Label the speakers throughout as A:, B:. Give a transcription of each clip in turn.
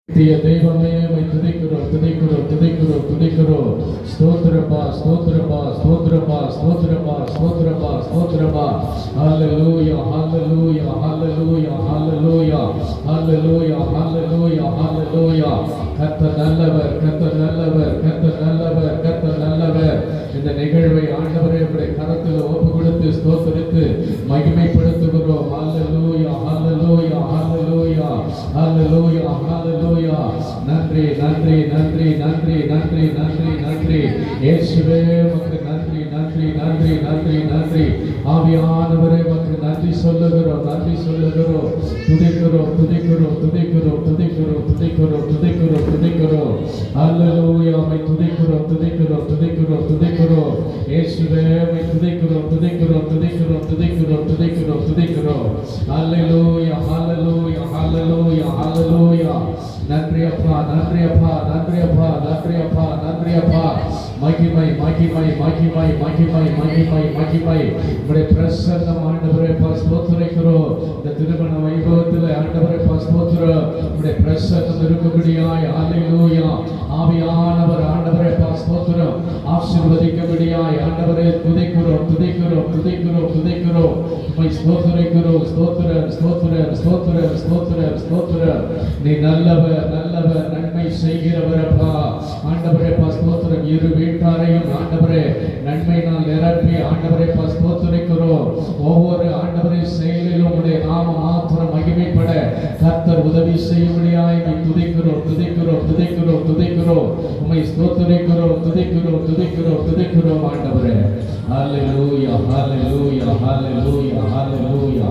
A: தெய்வமே துதிக்கிறோம் துதிக்கிறோம் துதிக்கிறோம் துதிக்கிறோம். ஸ்தோத்திரப்பா ஸ்தோத்திரப்பா ஸ்தோத்திரப்பா ஸ்தோத்திரப்பா ஸ்தோத்திரப்பா ஸ்தோத்திரப்பா. ஹல்லேலூயா ஹல்லேலூயா ஹல்லேலூயா ஹல்லேலூயா ஹல்லேலூயா ஹல்லேலூயா ஹல்லேலூயா. கர்த்தர் நல்லவர் கர்த்தர் நல்லவர் கர்த்தர் நல்லவர் கர்த்தர் நல்லவர். இந்த நிகழ்வை ஆண்டவரே உடைய கரத்தில் ஒப்பு கொடுத்து ஸ்தோத்திரித்து மகிமைப்படுத்துகிறோம். ஹல்லேலூயா ஹல்லேலூயா ஹல்லேலூயா ஹல்லேலூயா ஹல்லேலூயா. நன்றி நன்றி நன்றி நன்றி நன்றி நன்றி நன்றி இயேசுவே உமக்கு நன்றி நன்றி நன்றி நன்றி நன்றி. ஆவியானவரே உமக்கு நன்றி சொல்லுகிறோம் நன்றி சொல்லுகிறோம். துதிக்கிறோம் துதிக்கிறோம் துதிக்கிறோம் துதிக்கிறோம் துதிக்கிறோம் துதிக்கிறோம் துதிக்கிறோம். ஹல்லேலூயா உம்மை துதிக்கிறோம் துதிக்கிறோம் துதிக்கிறோம் துதிக்கிறோம். இயேசுவே உம்மை துதிக்கிறோம் துதிக்கிறோம் துதிக்கிறோம் துதிக்கிறோம் துதிக்கிறோம் துதிக்கிறோம். ஹல்லேலூயா ஹல்லேலூயா ஹல்லேலூயா ஹல்லேலூயா. நன்றி அப்பா நன்றி அப்பா நன்றி அப்பா நன்றி அப்பா நன்றி அப்பா. மகிமை மகிமை மகிமை மகிமை மகிமை மகிமை. உம்முடைய பிரசன்னம் ஆண்டவரே ஸ்தோத்திரிக்கிறோம். இந்த திருமண வைபவத்தில் ஆண்டவரே ஸ்தோத்திரம். உம்முடைய பிரசன்னம் இருக்கும்படியாய் ஹல்லேலூயா. ஆவியானவர் ஆண்டவரே ஸ்தோத்திரம் ஆசீர்வதிக்கும்படியாய் ஆண்டவரே துதிக்கிறோம் துதிக்கிறோம் துதிக்கிறோம் துதிக்கிறோம். உம்மை ஸ்தோத்திரிக்கிறோம் ஸ்தோத்திரம் ஸ்தோத்திரம் ஸ்தோத்திரம் ஸ்தோத்திரம் ஸ்தோத்திரம். நீ நல்லவர் நல்லவர் நன்மை செய்கிறவர் அப்பா ஆண்டவரே ஸ்தோத்திரம். இரு வீட்டாரையும் ஆண்டவரே நன்மையினால் நிரப்பி ஆண்டவரே ஸ்தோத்திரிக்கிறோம். ஒவ்வொரு ஆண்டவரை செயலிலும் உடைய நாம மாத்திரம் மகிமைப்பட கர்த்தர் உதவி செய்யும்படியாய் துதிக்கிறோம் துதிக்கிறோம் துதிக்கிறோம் துதிக்கிறோம். உம்மை ஸ்தோத்திரிக்கிறோம் துதிக்கிறோம் துதிக்கிறோம் துதிக்கிறோம் ஆண்டவரே. ஹல்லேலூயா ஹல்லேலூயா ஹல்லேலூயா ஹல்லேலூயா.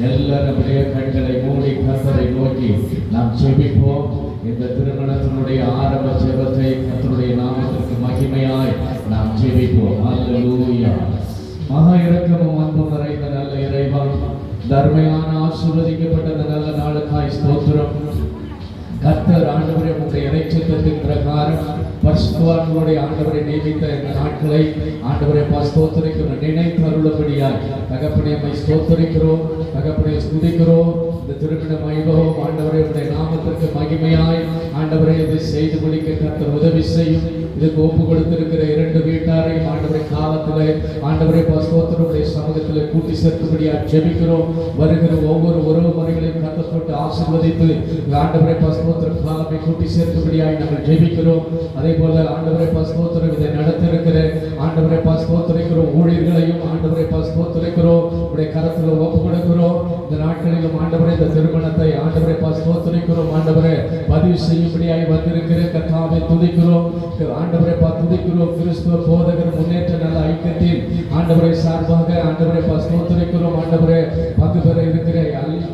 A: எல்லாருடைய கண்களை மூடி கர்த்தரை நோக்கி நாம் ஜெபிப்போம். இந்த திருமணத்தினுடைய ஆரம்ப ஜெபத்தை கர்த்தருடைய நாமத்திற்கு மகிமையாய் நாம் ஜெபிப்போம். ஹல்லேலூயா. மகா இரக்கமும் அன்பும் நிறைந்த நல்ல இறைவா, தர்மையான ஆசீர்வதிக்கப்பட்ட நல்ல நாளுக்காய் ஸ்தோத்திரம். கர்த்தர் ஆண்டவரே உங்களுடைய இறைச்சித்தத்தின் பிரகாரம் பரிசுத்தவான்களுடைய ஆண்டவரை நியமித்த இந்த நாட்களை ஆண்டவரை ஸ்தோத்திரிக்கிறோம். நினைத்து அருளபடியாய் தகப்பனே உம்மை ஸ்தோத்திரிக்கிறோம் தகப்பனே ஸ்துதிக்கிறோம். இந்த திருமண வைபவம் ஆண்டவரே உடைய நாமத்திற்கு மகிமையாய் ஆண்டவரை இதை செய்து முடிக்க கர்த்தர் உதவி செய்யும். இதுக்கு ஒப்பு கொடுத்திருக்கிற இரண்டு வீட்டாரையும் ஆண்டவரை காலத்திலே ஆண்டவரை ஸ்தோத்திரமுடைய சமூகத்தில் கூட்டி சேர்க்கும்படியாக ஜெபிக்கிறோம். வருகிற ஒவ்வொரு உறவு முறைகளையும் கர்த்தர் போட்டு ஆசீர்வதித்து ஆண்டவரை ஸ்தோத்திர காலத்தை கூட்டி சேர்க்கும்படியாக நாங்கள் ஜெபிக்கிறோம். அதே போல ஆண்டவரை ஸ்தோத்திரம் இதை நடத்திருக்கிற ஆண்டவரை ஸ்தோத்திரிக்கிறோம். ஊழியர்களையும் ஆண்டவரை ஸ்தோத்திரிக்கிறோம். உடைய கரத்தில் ஒப்பு கொடுக்கிறோம். இந்த நாட்களிலும் ஆண்டவரை இந்த திருமணத்தை ஆண்டவரை ஸ்தோத்திரிக்கிறோம். ஆண்டவரை பதிவு செய்யும்படியாய் வந்திருக்கிற கர்த்தாவை துதிக்கிறோம் ஆண்டவரை துதிக்கிறோம். கிறிஸ்துவ போதகர் முன்னேற்ற நல்ல ஐக்கியத்தில் ஆண்டவரை சார்பாக ஆண்டவரை ஸ்தோத்திரிக்கிறோம். ஆண்டவரை பங்கு பெற இருக்கிற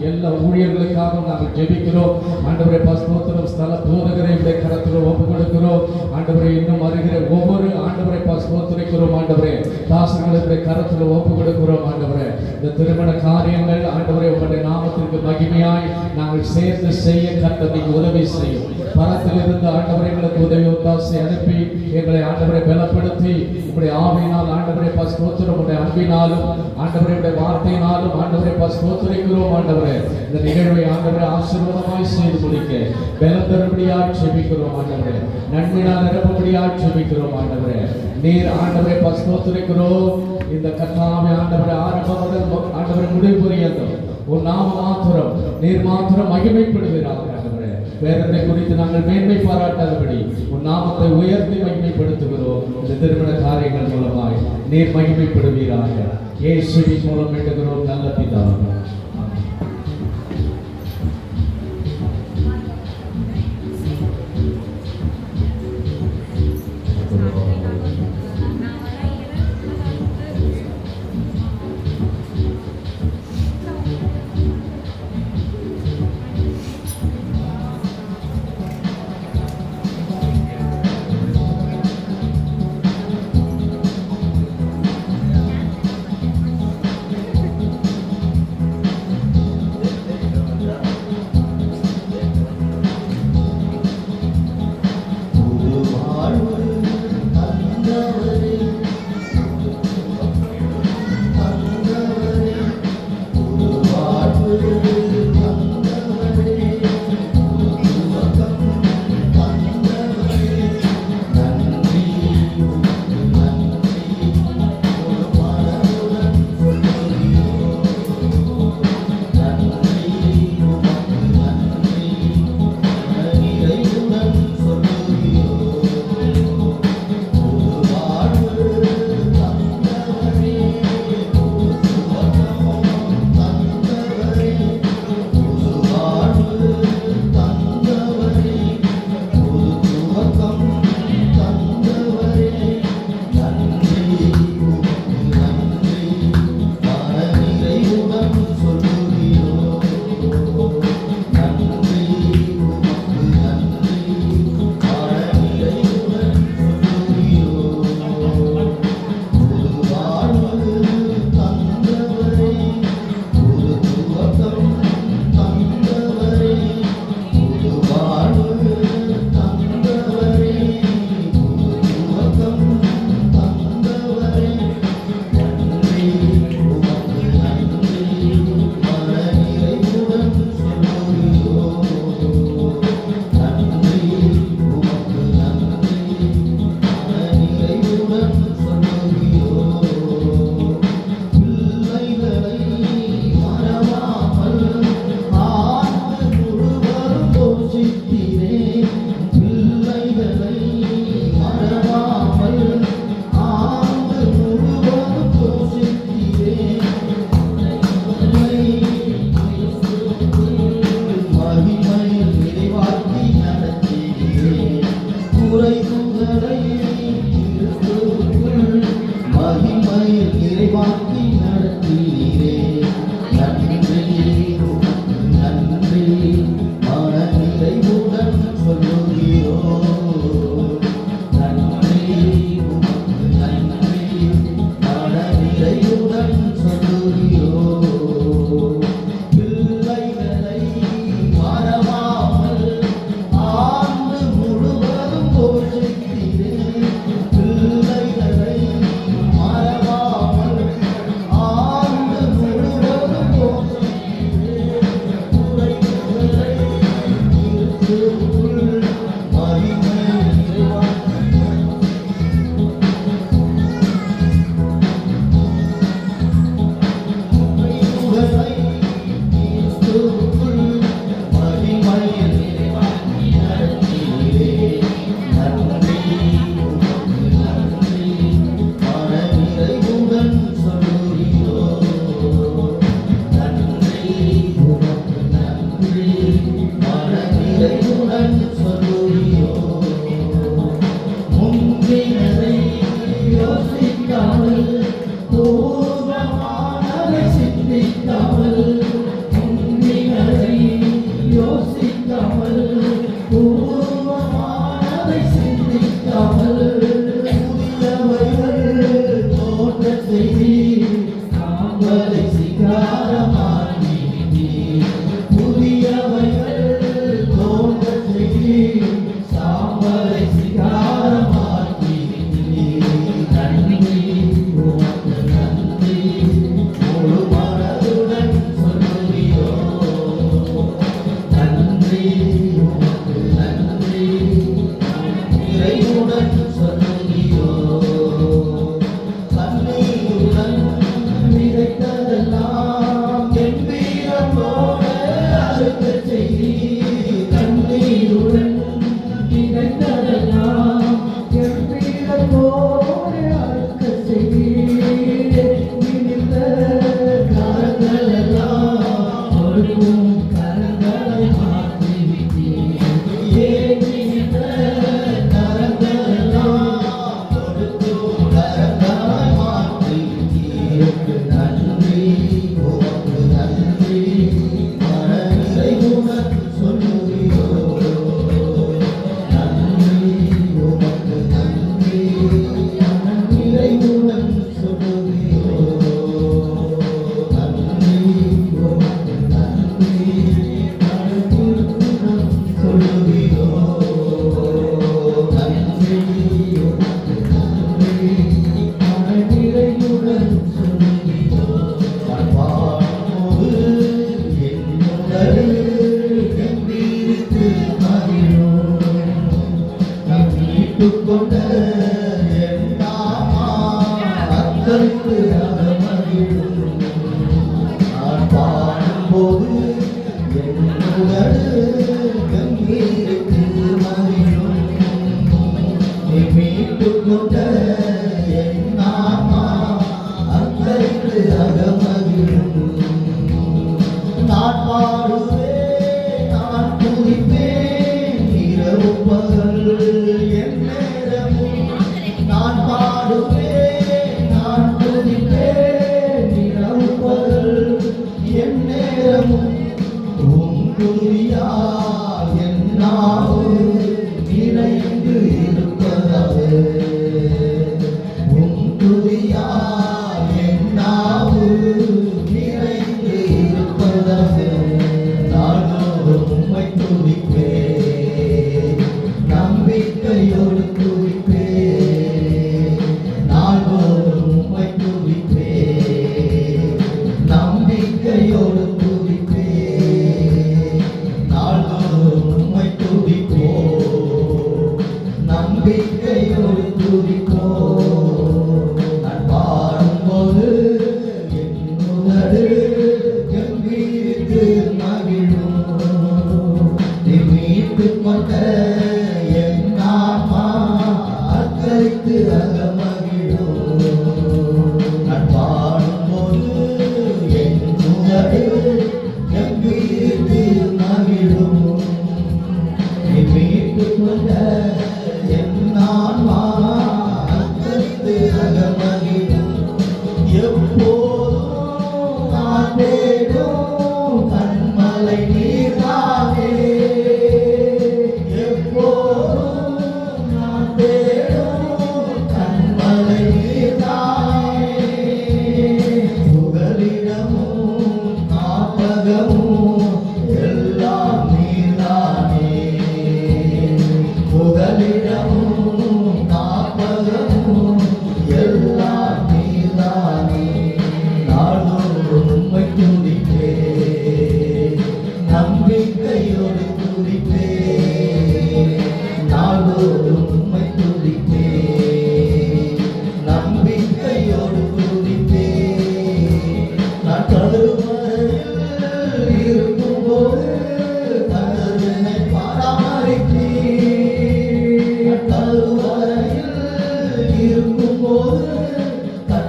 A: எல்லா ஊழியர்களுக்காக நாங்கள் ஜெபிக்கிறோம். ஆண்டவரை ஸ்தோத்திரம். ஸ்தல போதகரை உடைய கரத்தில் ஒப்பு கொடுக்கிறோம். ஆண்டவரை இன்னும் வருகிற ஒவ்வொரு ஆண்டவரை ஸ்தோத்திரிக்கிறோம். ஆண்டவரே தாசர்களுடைய கரத்தில் ஒப்பு கொடுக்கிறோம். ஆண்டவரே இந்த திருமண காரியங்கள் ஆண்டவரை உங்களுடைய நாமத்திற்கு மகிமையாய் நாங்கள் சேர்ந்து செய்ய கர்த்தர் நீங்க உதவி செய்யும். பரத்திலிருந்து ஆண்டவரை எங்களுக்கு உதவி ஒத்தாசை அனுப்பி எங்களை ஆண்டவரை பலப்படுத்தி உங்களுடைய ஆவியினால் ஆண்டவரை ஸ்தோத்திரம். உடைய அன்பினாலும் ஆண்டவரை வார்த்தையினாலும் ஆண்டவரை ஸ்தோத்திரிக்கிறோம். ஆண்டவரே இந்த நிகழ்வை ஆண்டவரை ஆசீர்வாதமாய் செய்து முடிக்க பலம் தரும்படியாய் ஜெபிக்கிறோம். ஆண்டவரே நன்மையினால் நிரப்பும்படியாய் ஜெபிக்கிறோம். ஆண்டவரே நீர் ஆண்டவரை ஸ்தோத்திரிக்கிறோம். இந்த கர்த்தாவே ஆண்டவரை ஆரம்பம் முதல் ஆண்டவரை முடிவு புரியட்டும். உன் நாம மாத்திரம் நீர் மாத்திரம் மகிமைப்படுகிறார். ஆண்டவரே வேறதை குறித்து நாங்கள் மேன்மை பாராட்டாதபடி உன் நாமத்தை உயர்த்தி மகிமைப்படுத்துகிறோம். இந்த திருமண காரியங்கள் மூலமாய் நீர் மகிமைப்படுவீராக. இயேசுவின் மூலம் வேண்டுகிறோம் நல்ல பிதாவே.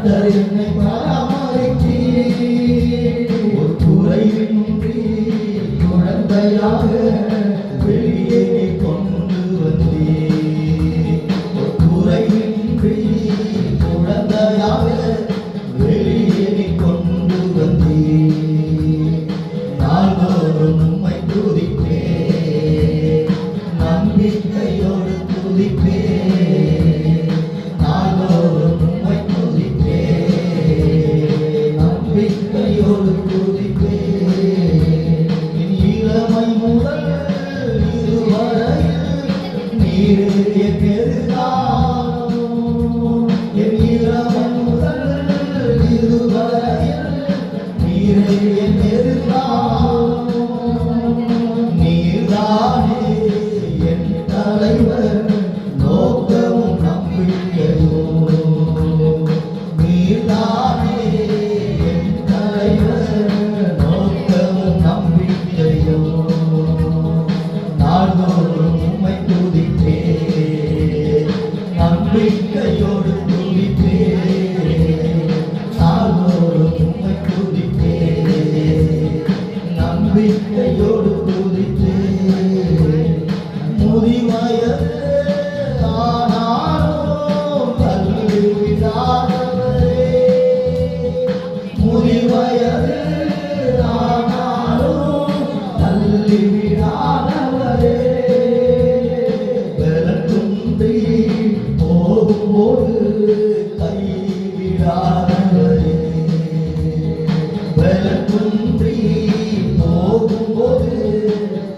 B: கர்த்தர் என்னை பராமரித்தீர். ஒரு குறைவின்றி குழந்தையாக வெளியே கொண்டு வந்தீர். ஒரு குறைவின்றி குழந்தையாக வெளியே கொண்டு வந்தீர். நாள்தோறும் உம்மை துதிப்பேன், நம்பிக்கையோடு துதிப்பேன். நாள்தோறும் உம்மை துதிப்பேன், நம்பிக்கையோடு துதிப்பேன். என் இளமை முதல் இதுவரையில் நீரே பெருகாலம். என் இளமை முதல் இதுவரையில் நீரே பெருகாலம். நீர்தானே என் தலைவர், நோக்கமும் நம்பிக்கையும். நீர்தானே என் தலைவர், நோக்கமும் நம்பிக்கையும். நாள்தோறும் உம்மை துதிப்பேன், நம்பிக்கையோடு துதிப்பேன். நாள்தோறும் உம்மை துதிப்பேன், நம்பிக்கையோடு துதிப்பேன். முதிவயது ஆனாலும் தள்ளிவிடாதவரே. முதிவயது ஆனாலும் தள்ளிவிடாதவரே. பலக்குன்றி போகும்போது கைவிடாதவரே. பலக்குன்றி போகும்போது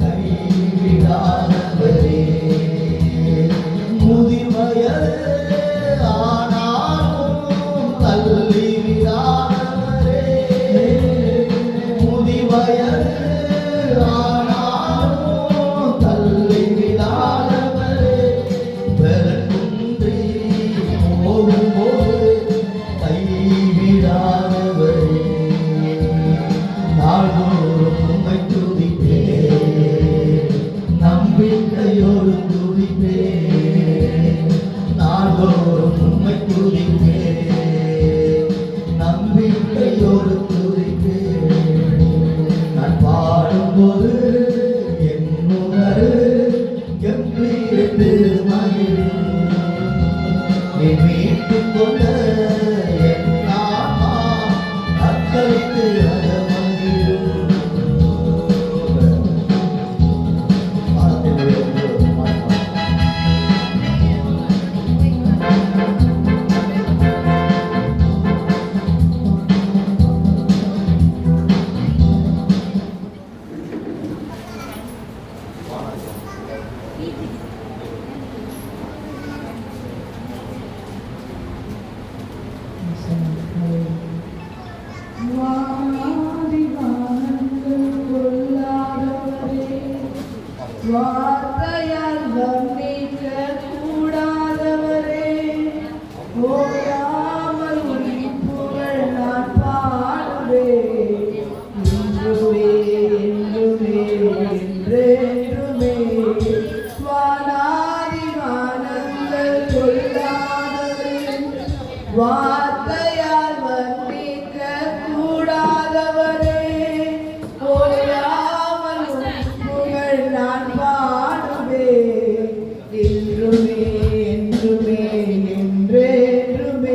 B: கைவிடாதவரே. முதிர்வயது ஆனாலும் தள்ளிவிடாதவரே. முதிர்வயது ஆனாலும் தள்ளிவிடாதவரே. பலக்குன்றி போகும்போது கைவிடாதவரே. நாள்தோறும் உம்மை துதிப்பேன், நம்பிக்கையோடு துதிப்பேன். நாள்தோறும் உம்மை துதிப்பேன், நம்பிக்கையோடு துதிப்பேன். நான் பாடும்போது என் உணர்வு கம்பீரித்து மகிழும். நீ மீட்டுக் கொண்ட என் ஆன்மா அக்களித்து அகமகிழும்.
C: வார்த்தையால் வர்ணிக்க கூடாதவரே. ஓயாமல் உன் புகழ் நான் பாடுவேன். என்றுமே என்றுமே என்றென்றுமே. வானாதி வானங்கள் கொள்ளாதவரே. வார்த்தையால் வர்ணிக்க கூடாதவரே. ஓயாமல் உன் புகழ் நான் பாடுவேன். என்றுமே என்றுமே என்றென்றுமே.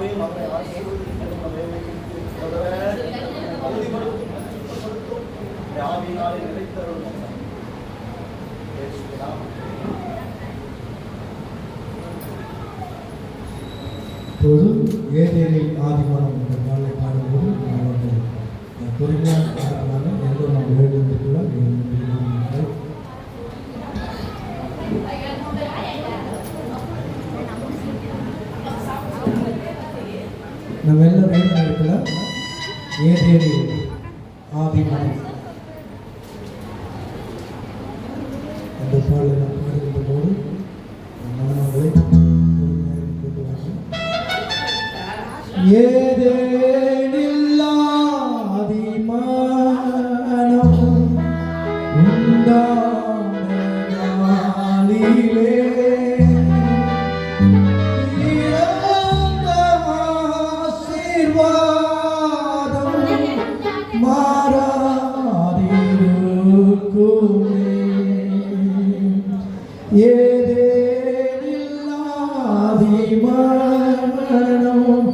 B: பிதாவே மகனை ஆவியினாலே நிலைத்தருளும்.
D: இப்போது ஏதேனில் ஆதிமனம் என்ற பாடலை பாடும்போது அவர்கள் பொறுமையாக பாடுறாங்க. எல்லோரும் நாம் எழுந்திருக்கலாம். நம்ம எல்லோரும் எழுந்திருக்கலாம். ஏதேனில் ஆதிமனம் என்ற பாடலை நாம் பாடுகின்ற போது மாணவர்களை பொறுமையாக கொண்டு வாங்க. ஏதேனில்லாதிமானம் உண்டான நாளிலே இறந்த ஆசீர்வாதம் மாறாதிருக்குமே. ஏதேனில்லாதிமானம்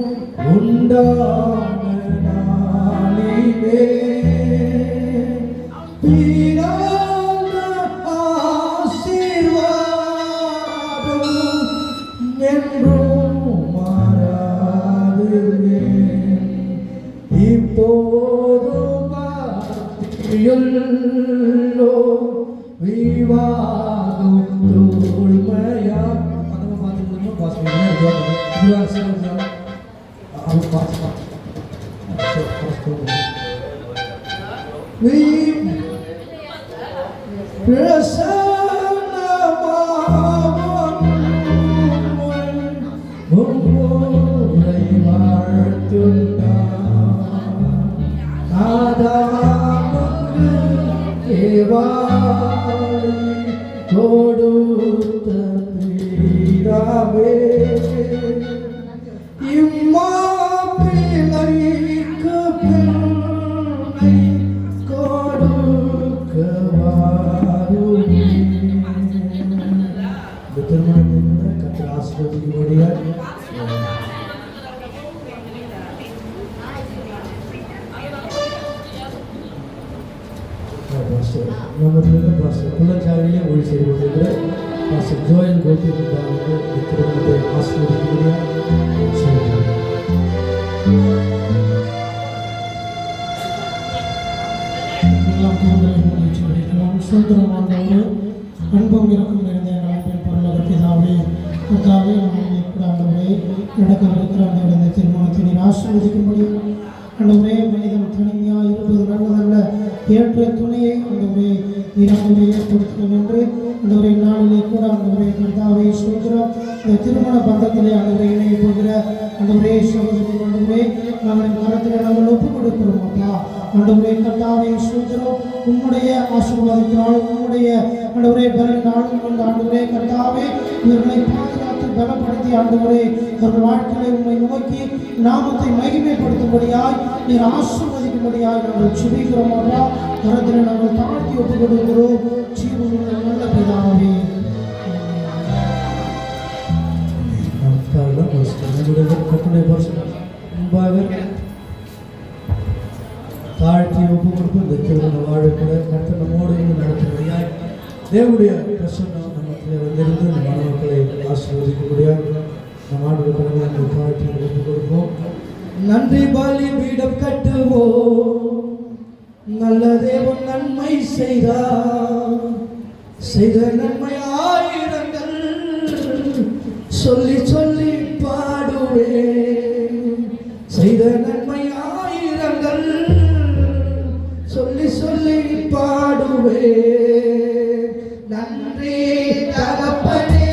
D: உண்டான நாளிலே பிறந்த ஆசீர்வாதம் என்றும் மாறாதுவே. இப்போதும் பார்த்தியுள்ளோ விவாகம் தூய்மையா அந்த பார்த்துக்கணும். கொடுத்த பிதாவே இம்மாப்பிள்ளைக்கு பிள்ளை கொடுக்கவாருமே. இந்த திருமணத்தை கூட கர்த்தர் ஆசீர்வதிக்கும்படியாக குள்ளச்சாலையிலே ஒளி செய்திருக்கிற பாஸ்டர் ஜோயல் கோபிநாத் திருமணத்தை ஆசீர்வதிக்கும்படியாக செய்கிறார்.
E: அன்பும் இருக்கும் நிறைந்த எங்கள் பரலோக பிதாவே, கர்த்தாவே, ஆண்டவரே, கூட ஆண்டவரே நடக்கவிருக்கிற அந்த திருமணத்தை நீர் ஆசீர்வதிக்கும்படி ஆண்டவரே, மனிதன் தனிமையாக இருப்பது நல்லதல்ல, ஏற்ற துணையை ஆண்டவரே நீர் ஆண்டவரே ஏற்படுத்தும் என்று ஆண்டவரே நாளிலே கூட ஆண்டவரே கர்த்தாவே சொல்கிறோம். இந்த திருமண பந்தத்திலே ஆண்டவரே இணைய போகிற ஆண்டவரே சகோதரி ஆண்டவரே நாங்கள் கரத்தில் நாங்கள் ஒப்புக் கொடுக்கிறோம். அப்பா ஆண்டவரே கர்த்தாவே சொல்கிறோம். உம்முடைய ஆசீர்வாதத்தினால் உம்முடைய ஆண்டவரே பலனாலும் கொண்டு ஆண்டவரே கர்த்தாவே இவர்களை பாதுகாத்து பலப்படுத்தி ஆண்டவரே அவர்கள் வாழ்க்கையை உண்மை நோக்கி நாமத்தை மகிமைப்படுத்தும்படியாய் நீர் ஆசீர்வதிக்கும்படியாய் நாங்கள் சுபிக்கிறோம். அப்பா கரத்தில் நாங்கள் தாழ்த்தி ஒப்புக் கொடுக்கிறோம். ஜீவனுள்ள நல்ல பிதாவே.
D: தாழ்த்தி ஒப்பு கொடுப்பு இந்த திருமண வாழக்கூட கர்த்தர் நம்மோடு நடத்தும்படியாய் தேவனுடைய பிரசன்னம் நமக்கு வந்திருந்து இந்த மாணவர்களை ஆசீர்வதிக்கும்படியாக நம் ஆண்டு தாழ்த்தி ஒப்பு கொடுப்போம். நன்றி பலி பீடம் கட்டுவோம். நல்ல தேவன் நன்மை செய்த நன்மை ஆயிரங்கள் சொல்லி சொல்லி பாடுவே. செய்த நன்மை ஆயிரங்கள் சொல்லி சொல்லி பாடுவே. நன்றி தகப்பனே,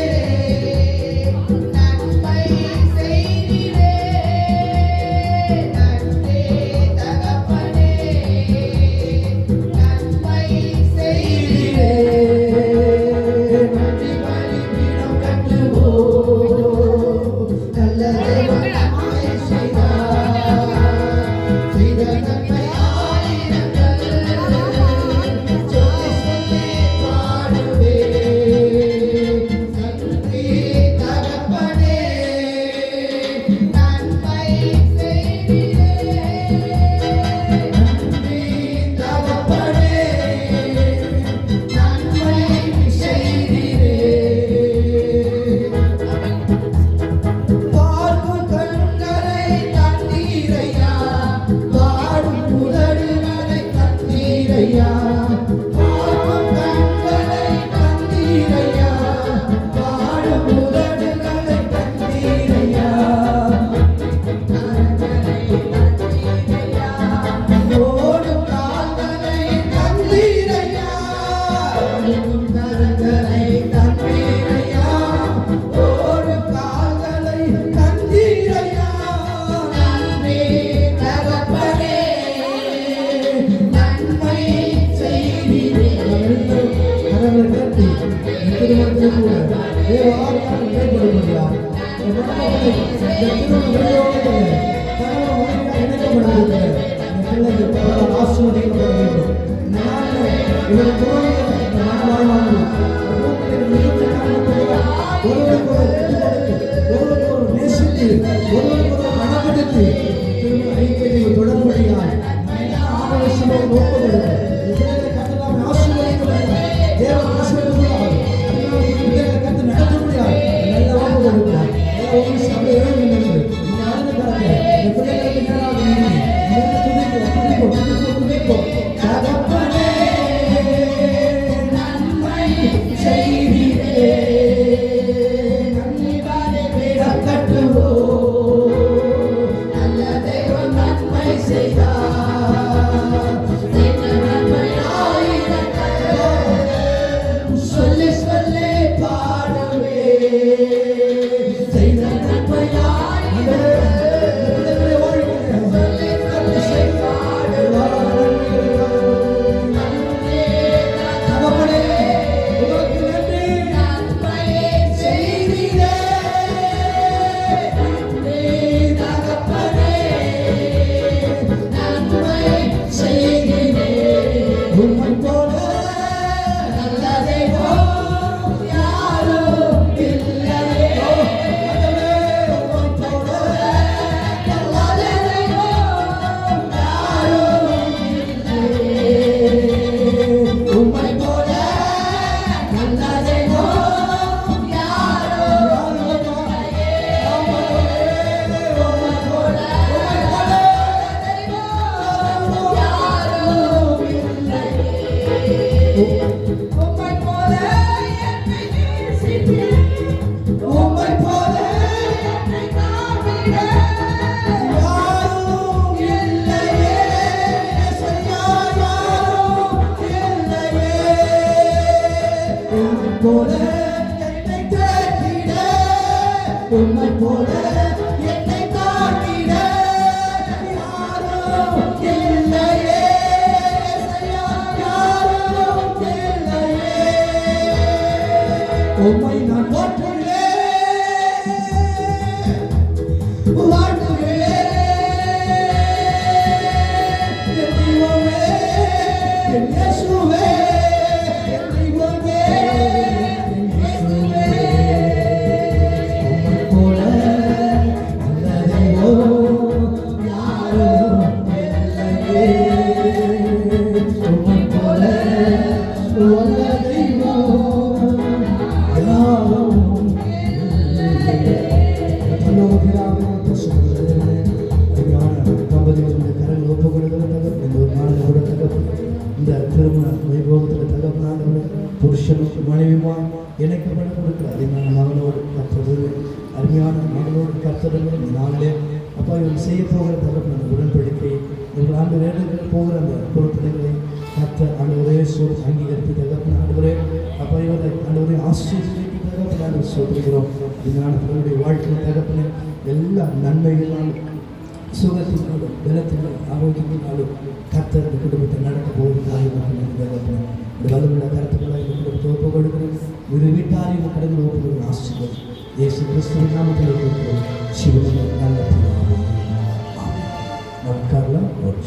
C: நன்மை செய்திரே. நன்றி தகப்பனே, நன்மை செய்திரே.
D: நன்றி பலிபீடம் கட்டுவோம். நல்ல தேவன் நன்மை செய்தார். செய்த நன்மை ஆயிரங்கள் சொல்லி சொல்லி ஆசீர்வதிக்கப்பட வேண்டும். ஒருவருக்கொரு நேசித்து ஒருவருக்கொரு மனப்படுத்தி திரும்ப ஐக்கியத்தை தொடர்படியாய் ஆலோசனை நோக்கப்படுகிறது. ஆசீர்வதிக்கப்பட தேவன் ஆசீர்வதிக்கிறார். கருத்து நடத்த முடியாது. நல்ல வாக்கு கொடுக்கிறார். ஒரு சபை எழுந்து பிள்ளைகளுக்கு தகப்பனே நன்மை செய்திரே கட்டுவோ நல்ல தெய்வம் நன்மை செய்தார். சொல்லி சொல்லி பாடுவே செய்த நன்மையாய் உம்மை போல என்னை காட்டிட யாரும் இல்லையே, யாரும் இல்லையே. உம்மை நான் போற்றுகிறேன், வாழ்த்துகிறேன். என் தெய்வமே, என் இயேசுவே, என் தெய்வமே, என் இயேசுவே. உம்மை போல நல்ல தெய்வம் யாரும் இல்லையே. உம்மை போல நல்ல தெய்வம் யாரும் இல்லையே. இந்த திருமண வைபவத்தில் தகப்பனானவரை புருஷனுக்கு மனைவிமா இணைக்கப்பட கொடுக்குற அருமையான மகனோடு கற்பது அருமையான மகனோடு கற்பதுங்க இந்த நாளிலே அப்பா இவங்க செய்ய போகிற தகப்பன உடன்படிக்கை இவர்கள் ஆண்டு வேலைகள் போகிற அந்த பொறுப்பினைகளை கற்ற ஆண்டவரே சொல் அங்கீகரித்து தகப்பன ஆண்டவரே அப்பா இவரை ஆண்டவரை ஆசீர்வதித்து தகப்பன சொல்கிறோம். இதனால் அவருடைய வாழ்க்கை தகப்பன எல்லா நன்மைகளாலும் சுகத்தினாலும் பலத்தினாலும் ஆரோக்கியத்தினாலும் கர்த்தர் இந்த குடும்பத்தை நடக்க போவதாக இந்த வலுவுள்ள கருத்துக்களை இந்த குடும்பத்தை ஒப்பு கொடுக்கிறோம். ஒரு வீட்டாரையும் கடந்து ஒப்புகளும் ஆசிர்வதி இயேசு கிறிஸ்துவின் நாமத்தில் இருக்கிறோம். சிவனின் நல்ல நமக்காரலாம் ஒரு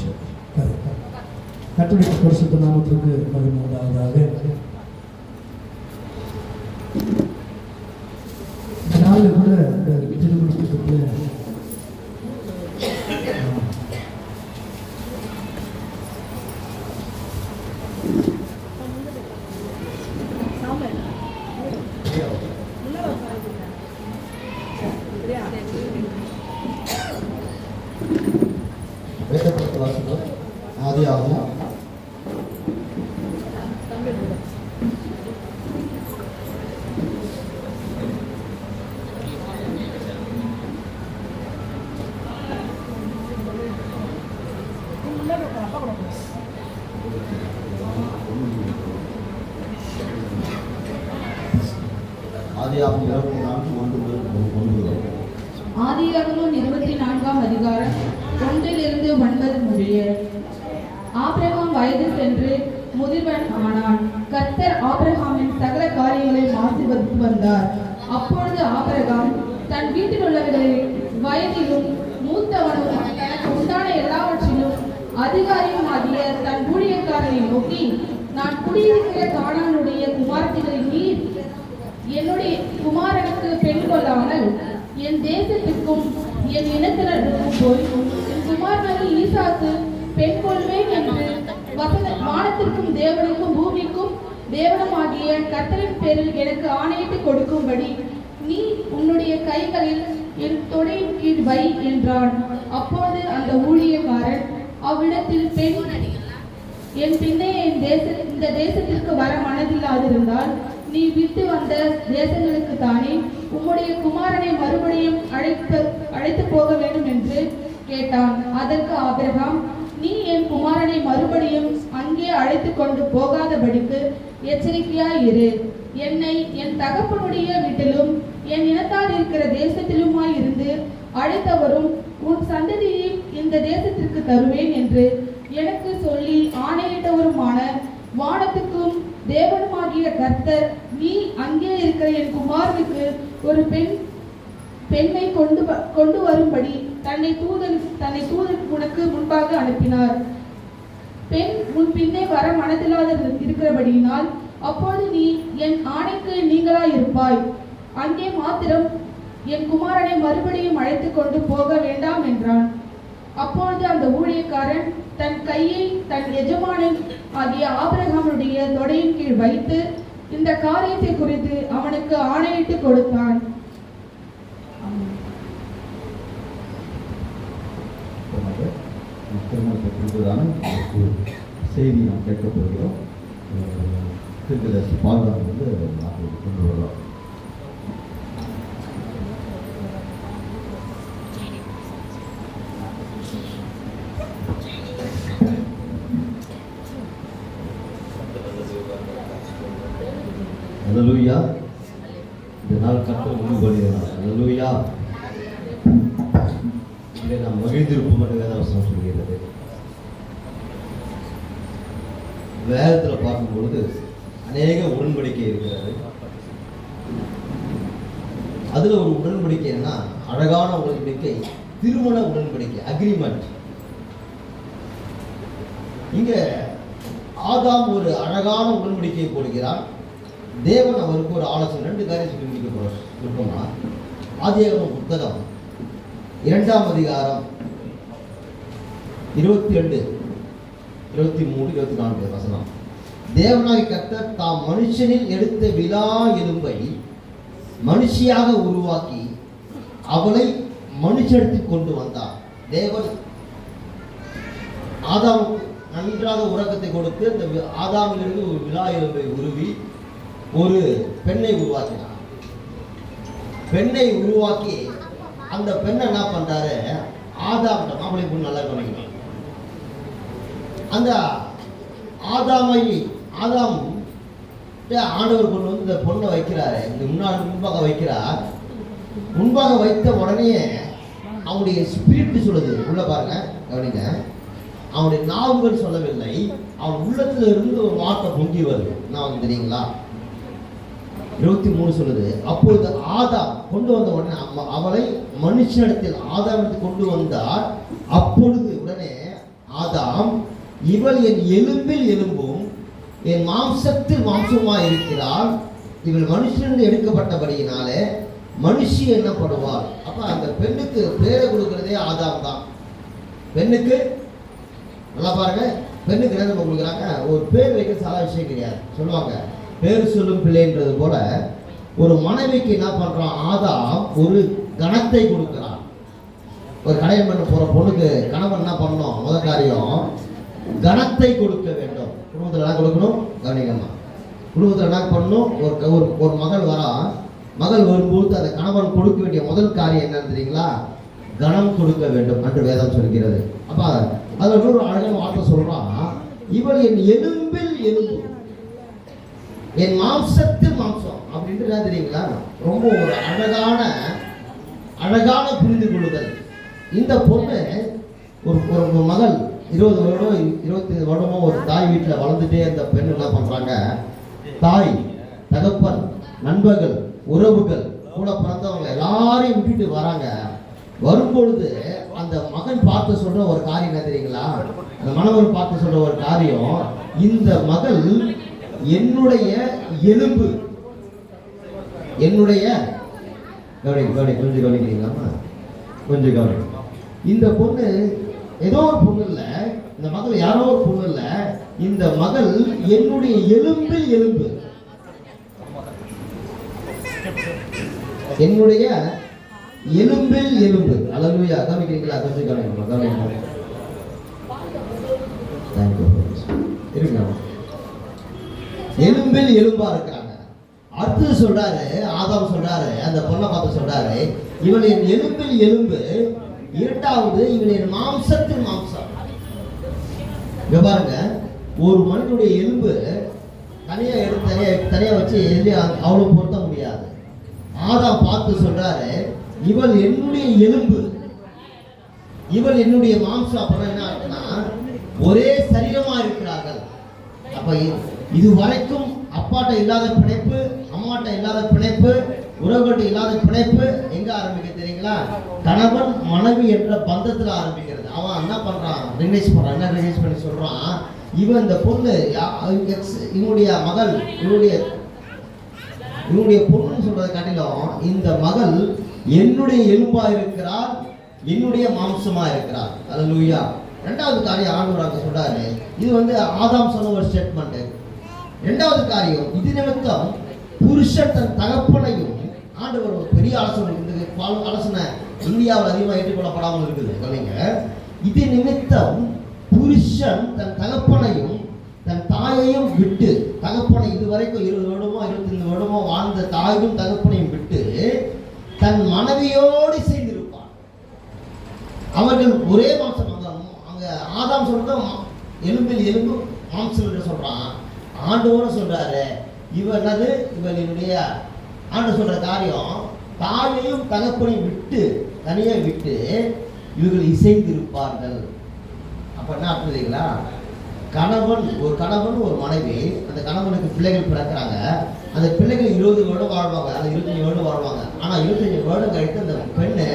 D: கர்த்தருடைய பரிசுத்த நாமத்திற்கு மகிமையுண்டாவதாக. இந்த நாளில் கூட இந்த திருமணத்துக்கு ஆதியாகமம்
F: ஆதியாகமம் 24ஆம் அதிகாரம் 1 - 9 முடிய. ஆபிரகாம் வயது சென்று முதிர்வன் ஆனான். கர்த்தர் ஆபிரகாமின் சகல காரியங்களையும் ஆசீர்வதித்து வந்தார். அப்பொழுது ஆபிரகாம் தன் வீட்டில் உள்ளவர்களில் வயதிலும் மூத்தவனும் தனக்கு உண்டான எல்லாவற்றிலும் அதிகாரியும் ஆகிய தன் ஊழியக்காரனை நோக்கி, நான் குடியிருக்கிற கானானுடைய குமாரத்திகளின் நீர் என்னுடைய குமாரனுக்கு பெண் கொள்ளாமல் என் தேசத்திற்கும் என் இனத்தினருக்கும் போய் என் குமாரனாகி ஈசாக்கு பெண் கொள்வேன் என்று வானத்திற்கும் தேவனுக்கும் பூமிக்கும் தேவனுமாகிய கர்த்தரின் பேரில் எனக்கு ஆணையிட்டு கொடுக்கும்படி நீ உன்னுடைய கைகளில் என் தொடையின் கீழ் வை என்றான். அப்போது அந்த ஊழியக்காரன் அவ்விடத்தில் பெண் என் பின்னே இந்த தேசத்திற்கு வர மனதில்லாதிருந்தால் நீ விட்டு வந்த தேசங்களுக்கு தானே உம்முடைய குமாரனை மறுபடியும் அழைத்து போக வேண்டும் என்று கேட்டான். அதற்கு ஆபிரகாம், நீ என் குமாரனை மறுபடியும் அங்கே அழைத்து கொண்டு போகாதபடிக்கு எச்சரிக்கையாய் இரு. என்னை என் தகப்பனுடைய வீட்டிலும் என் இனத்தால் இருக்கிற தேசத்திலுமாய் இருந்து அழைத்தவரும் உன் சந்ததியை இந்த தேசத்திற்கு தருவேன் என்று எனக்கு சொல்லி ஆணையிட்டவருமான வானத்துக்கும் தேவனுமாகிய கர்த்தர், நீ அங்கே இருக்கிற என் குமாரனுக்கு ஒரு பெண்ணை கொண்டு வரும்படி தன்னை தூதன் உனக்கு முன்பாக அனுப்பினார். பெண் உன் பின்னே வர மனதில்லாத இருக்கிறபடியினால் அப்போது நீ என் ஆணைக்கு நீங்களாய் இருப்பாய். அங்கே மாத்திரம் என் குமாரனை மறுபடியும் அழைத்து கொண்டு போக வேண்டாம் என்றான். அப்பொழுது அந்த ஊழியக்காரன் தன் கையை தன் எஜமானன் ஆகிய ஆபிரகாமுடைய தொடையின் கீழ் வைத்து இந்த காரியத்தை குறித்து அவனுக்கு ஆணையிட்டு கொடுத்தான்.
G: செய்தி நாம் கேட்க போகிறோம். பாதுகாப்பு கொண்டு வரலாம். அல்லேலூயா. இந்த நாள் கர்த்தர் முடிவு பண்ணுகிறார். அல்லேலூயா. இதை நாம் மகிழ்ந்திருப்போம் என்று வேதவசனம் சொல்கிறது. வேதத்தில் பார்க்கும் பொழுது அநேக உடன்படிக்கை இருக்கிறது. அதுல ஒரு உடன்படிக்கை என்ன, அழகான உடன்படிக்கை, திருமண உடன்படிக்கை, அக்ரிமெண்ட். இங்க ஆதாம் ஒரு அழகான உடன்படிக்கையை போடுகிறான். தேவன் அவருக்கு ஒரு ஆலோசனை, 2 காரியம் சொல்லி முடிக்க போறோம். சுருக்கமா ஆதியாகம புத்தகம் 2ஆம் அதிகாரம் 22, 23, 24 வசனம். தேவனாகிய கர்த்தர் தாம் மனுஷனில் எடுத்த விலா எலும்பை மனுஷியாக உருவாக்கி அவளை மனுஷனிடத்தில் கொண்டு வந்தார். தேவன் ஆதாமுக்கு நன்றாக உறக்கத்தை கொடுத்து அந்த ஆதாமிலிருந்து ஒரு விலா எலும்பை உருவி ஒரு பெண்ணை உருவாக்கினார். பெண்ணை உருவாக்கி அந்த பெண்ணை என்ன பண்றாரு, ஆதாம் மாப்பிளை பொண்ணு நல்லா பண்ணிக்கணும். அந்த ஆதாம் ஆண்டவர் கொண்டு வந்து இந்த பொண்ணை வைக்கிறாரு. இந்த முன்பாக வைக்கிறார். முன்பாக வைத்த உடனே அவனுடைய ஸ்பிரிட் சொல்லுது. உள்ள பாருங்க, கவனிங்க. அவனுடைய நாவுகள் சொல்லவில்லை, அவன் உள்ளத்துல இருந்து ஒரு வார்த்தை பொங்கி வருது. நான் தெரியுங்களா, 23 சொல்லுது. அப்பொழுது ஆதாம் கொண்டு வந்த உடனே அவளை மனுஷனிடத்தில் ஆதாமிடத்தில் கொண்டு வந்தார். அப்பொழுது உடனே ஆதாம், இவள் என் எலும்பில் எலும்பும் என் மாம்சத்தில் மாம்சமாய் இருக்கிறாள், இவள் மனுஷனிலிருந்து எடுக்கப்பட்டபடியினாலே மனுஷி என்னப்படுவாள். அப்ப அந்த பெண்ணுக்கு பேரை கொடுக்கிறதே ஆதாம் தான். பெண்ணுக்கு நல்லா பாருங்க, பெண்ணுக்கு என்ன கொடுக்குறாங்க, ஒரு பேர் வைக்க சாதா விஷயம் கிடையாது. சொல்லுவாங்க பேர் சொல்லும் பிள்ளைன்றது போல ஒரு மனைவிக்கு என்ன பண்றான் ஆதாம், ஒரு கணத்தை கொடுக்கிறான். ஒரு கல்யாணம் பண்ண போற பொண்ணுக்கு கணவன் என்ன பண்ணணும், முதல் காரியம் கணத்தை கொடுக்க வேண்டும். குடும்பத்தில் என்ன கொடுக்கணும், கவனிக்கமா. குடும்பத்தில் என்ன பண்ணணும், ஒரு மகள் வரா, மகள் வரும்போது அந்த கணவன் கொடுக்க வேண்டிய முதல் காரியம் என்னன்னு தெரியுங்களா, கணம் கொடுக்க வேண்டும் என்று வேதம் சொல்கிறது. அப்ப அதுல ஒரு அழகான வார்த்தை சொல்றான், இவள் என் எலும்பில் எலும்பு என் மாம்சத்தில் மாம்சம் அப்படின்ட்டு என்ன தெரியுங்களா, ரொம்ப ஒரு அழகான புரிந்து கொள்ளுதல். இந்த பொண்ணு ஒரு மகள் 20 வருடம் 25 வருடமும் ஒரு தாய் வீட்டில் வளர்ந்துட்டே அந்த பெண் என்ன பண்றாங்க, தாய் தகப்பன் நண்பர்கள் உறவுகள் கூட பிறந்தவங்க எல்லாரையும் விட்டுட்டு வராங்க. வரும்பொழுது அந்த மகன் பார்த்து சொல்ற ஒரு காரியம் என்ன தெரியுங்களா? அந்த மணவன் பார்த்து சொல்ற ஒரு காரியம், இந்த மகள் என்னுடைய எலும்பு, என்னுடைய கொஞ்சம் கவனிக்கிறீங்களாமா, கொஞ்சம் கவனி. இந்த பொண்ணு ஏதோ ஒரு பொண்ணு இல்ல, இந்த மகள் யாரோ ஒரு பொண்ணு இல்ல, இந்த மகள் என்னுடைய எலும்பில் எலும்பு, என்னுடைய எலும்பில் எலும்பு. அல்லேலூயா. கவனிக்கிறீங்களா? கொஞ்சம் கவனிக்கணும், கவனிக்கணும். எலும்பில் எலும்பா இருக்கிறாங்க. அடுத்து சொல்றாரு, ஆதாம் சொல்றாரு, அந்த பொண்ணை பார்த்து சொல்றாரு, இவள் என் எலும்பில் எலும்பு, இரண்டாவது இவள் என் மாம்சத்தின் மாம்சம். இங்க பாருங்க, ஒரு மனிதனுடைய எலும்பு தனியா எடுத்து தனியா வச்சு அவ்வளவு பொருத்த முடியாது. ஆதாம் பார்த்து சொல்றாரு, இவள் என்னுடைய எலும்பு, இவள் என்னுடைய மாம்சம். அப்புறம் என்ன ஆகுதுன்னா, ஒரே சரீரமா இருக்கிறார்கள். அப்ப இது வரைக்கும் அப்பாட்ட இல்லாத பிணைப்பு, அம்மாட்ட இல்லாத பிணைப்பு, உறவுகிட்ட இல்லாத பிணைப்பு எங்க ஆரம்பிக்க தெரியுங்களா? கணவன் மனைவி என்ற பந்தத்துல ஆரம்பிக்கிறது. அவன் என்ன பண்றான்? ரிலீஸ் பண்றான். என்ன ரிலீஸ் பண்ணி சொல்றான்? இவன் இந்த பொண்ணு இவனுடைய மகள், இவனுடைய பொண்ணுன்னு சொல்றதை காட்டிலும் இந்த மகள் என்னுடைய எலும்பா இருக்கிறார், என்னுடைய மாம்சமா இருக்கிறார். அல்லேலூயா. இரண்டாவது காரியம் ஆண்டவர் சொல்றாரு, இது ஆதாம் சொன்ன ஒரு ஸ்டேட்மெண்ட். இரண்டாவது காரியம், இது நிமித்தம் புருஷன் தன் தகப்பனையும், ஆண்டவர் ஒரு பெரிய ஆலோசனை, ஆலோசனை இந்தியாவில் அதிகமாக ஏற்றுக்கொள்ளப்படாமல் இருக்குது. சொல்லுங்க, இது நிமித்தம் புருஷன் தன் தகப்பனையும் தன் தாயையும் விட்டு, தகப்பனை இதுவரைக்கும் 20 வருடமோ 25 வருடமோ வாழ்ந்த தாயும் தகப்பனையும் விட்டு தன் மனைவியோடு சேர்ந்திருப்பான். அவர்கள் ஒரே மாம்சம். அங்க ஆதாம் சொல்றது எலும்பில் எலும்பு மாம்சம் என்று சொல்றான். ஆண்டவர சொல்றாரு, இவள் என்னுடைய ஆண்டு சொல்ற காரியம், தாயையும் தகப்பனையும் விட்டு தனியா விட்டு இவர்கள் இசைந்திருப்பார்கள். அப்ப என்ன அர்த்தம்? கணவன் ஒரு மனைவி, அந்த கணவனுக்கு பிள்ளைகள் பிறக்கிறாங்க. அந்த பிள்ளைகள் 20 வருடம் வாழ்வாங்க, அந்த 25 வருடம் வாழ்வாங்க. ஆனா 25 வருடம் கழித்து அந்த பெண்ணு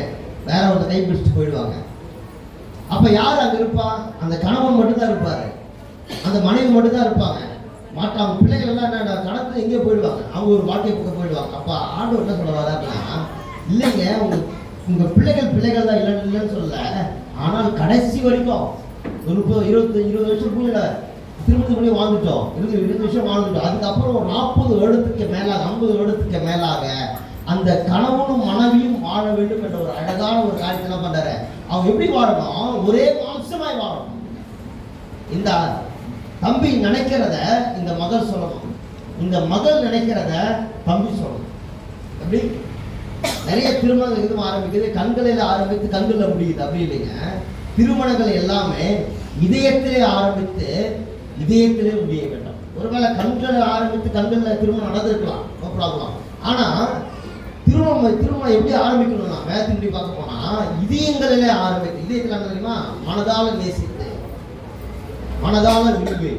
G: வேற ஒரு கை பிடிச்சிட்டு போயிடுவாங்க. அப்ப யார் அங்க இருப்பா? அந்த கணவன் மட்டும்தான் இருப்பாரு, அந்த மனைவி மட்டும்தான் இருப்பாங்க. அவங்க பிள்ளைகள் எல்லாம் என்ன கடந்து எங்கேயோ போயிடுவாங்க, அவங்க ஒரு வாழ்க்கை பக்கம் போயிடுவாங்க. அப்ப ஆண்டவர் என்ன சொல்ல வராருன்னா, இல்லைங்க, உங்க பிள்ளைகள் தான் இல்லைன்னு சொல்லல, ஆனால் கடைசி வரைக்கும் ஒரு 20 வருஷத்துக்குள்ள திருமணத்துக்கு முன்னாடி வாழ்ந்துட்டோம், 20 வருஷம் வாழ்ந்துட்டோம். அதுக்கப்புறம் ஒரு 40 வருடத்துக்கு மேலாக, 50 வருடத்துக்கு மேலாக அந்த கணவனும் மனைவியும் வாழ வேண்டும் என்ற ஒரு அழகான ஒரு காரியத்தை என்ன பண்றாரு? அவங்க எப்படி வாழணும்? ஒரே மாம்சமாய் வாழணும். இந்த தம்பி நினைக்கிறத இந்த மகள் சொல்லணும், இந்த மகள் நினைக்கிறத தம்பி சொல்லணும். எப்படி நிறைய திருமணங்கள் எதுவும் ஆரம்பிக்குது, கண்களில் ஆரம்பித்து கண்களில் முடியுது. அப்படி இல்லைங்க, திருமணங்கள் எல்லாமே இதயத்திலே ஆரம்பித்து இதயத்திலே முடிய வேண்டும். ஒருவேளை கண்களில் ஆரம்பித்து கண்களில் திருமணம் நடந்திருக்கலாம், நோ ப்ராப்ளம். ஆனா திருமணம் எப்படி ஆரம்பிக்கணும்னா, வேதத்தின்படி பார்க்க போனா இதயங்களிலே ஆரம்பித்து, இதயத்தில் தெரியுமா, மனதால நேசித்து, மனதால விரும்பி,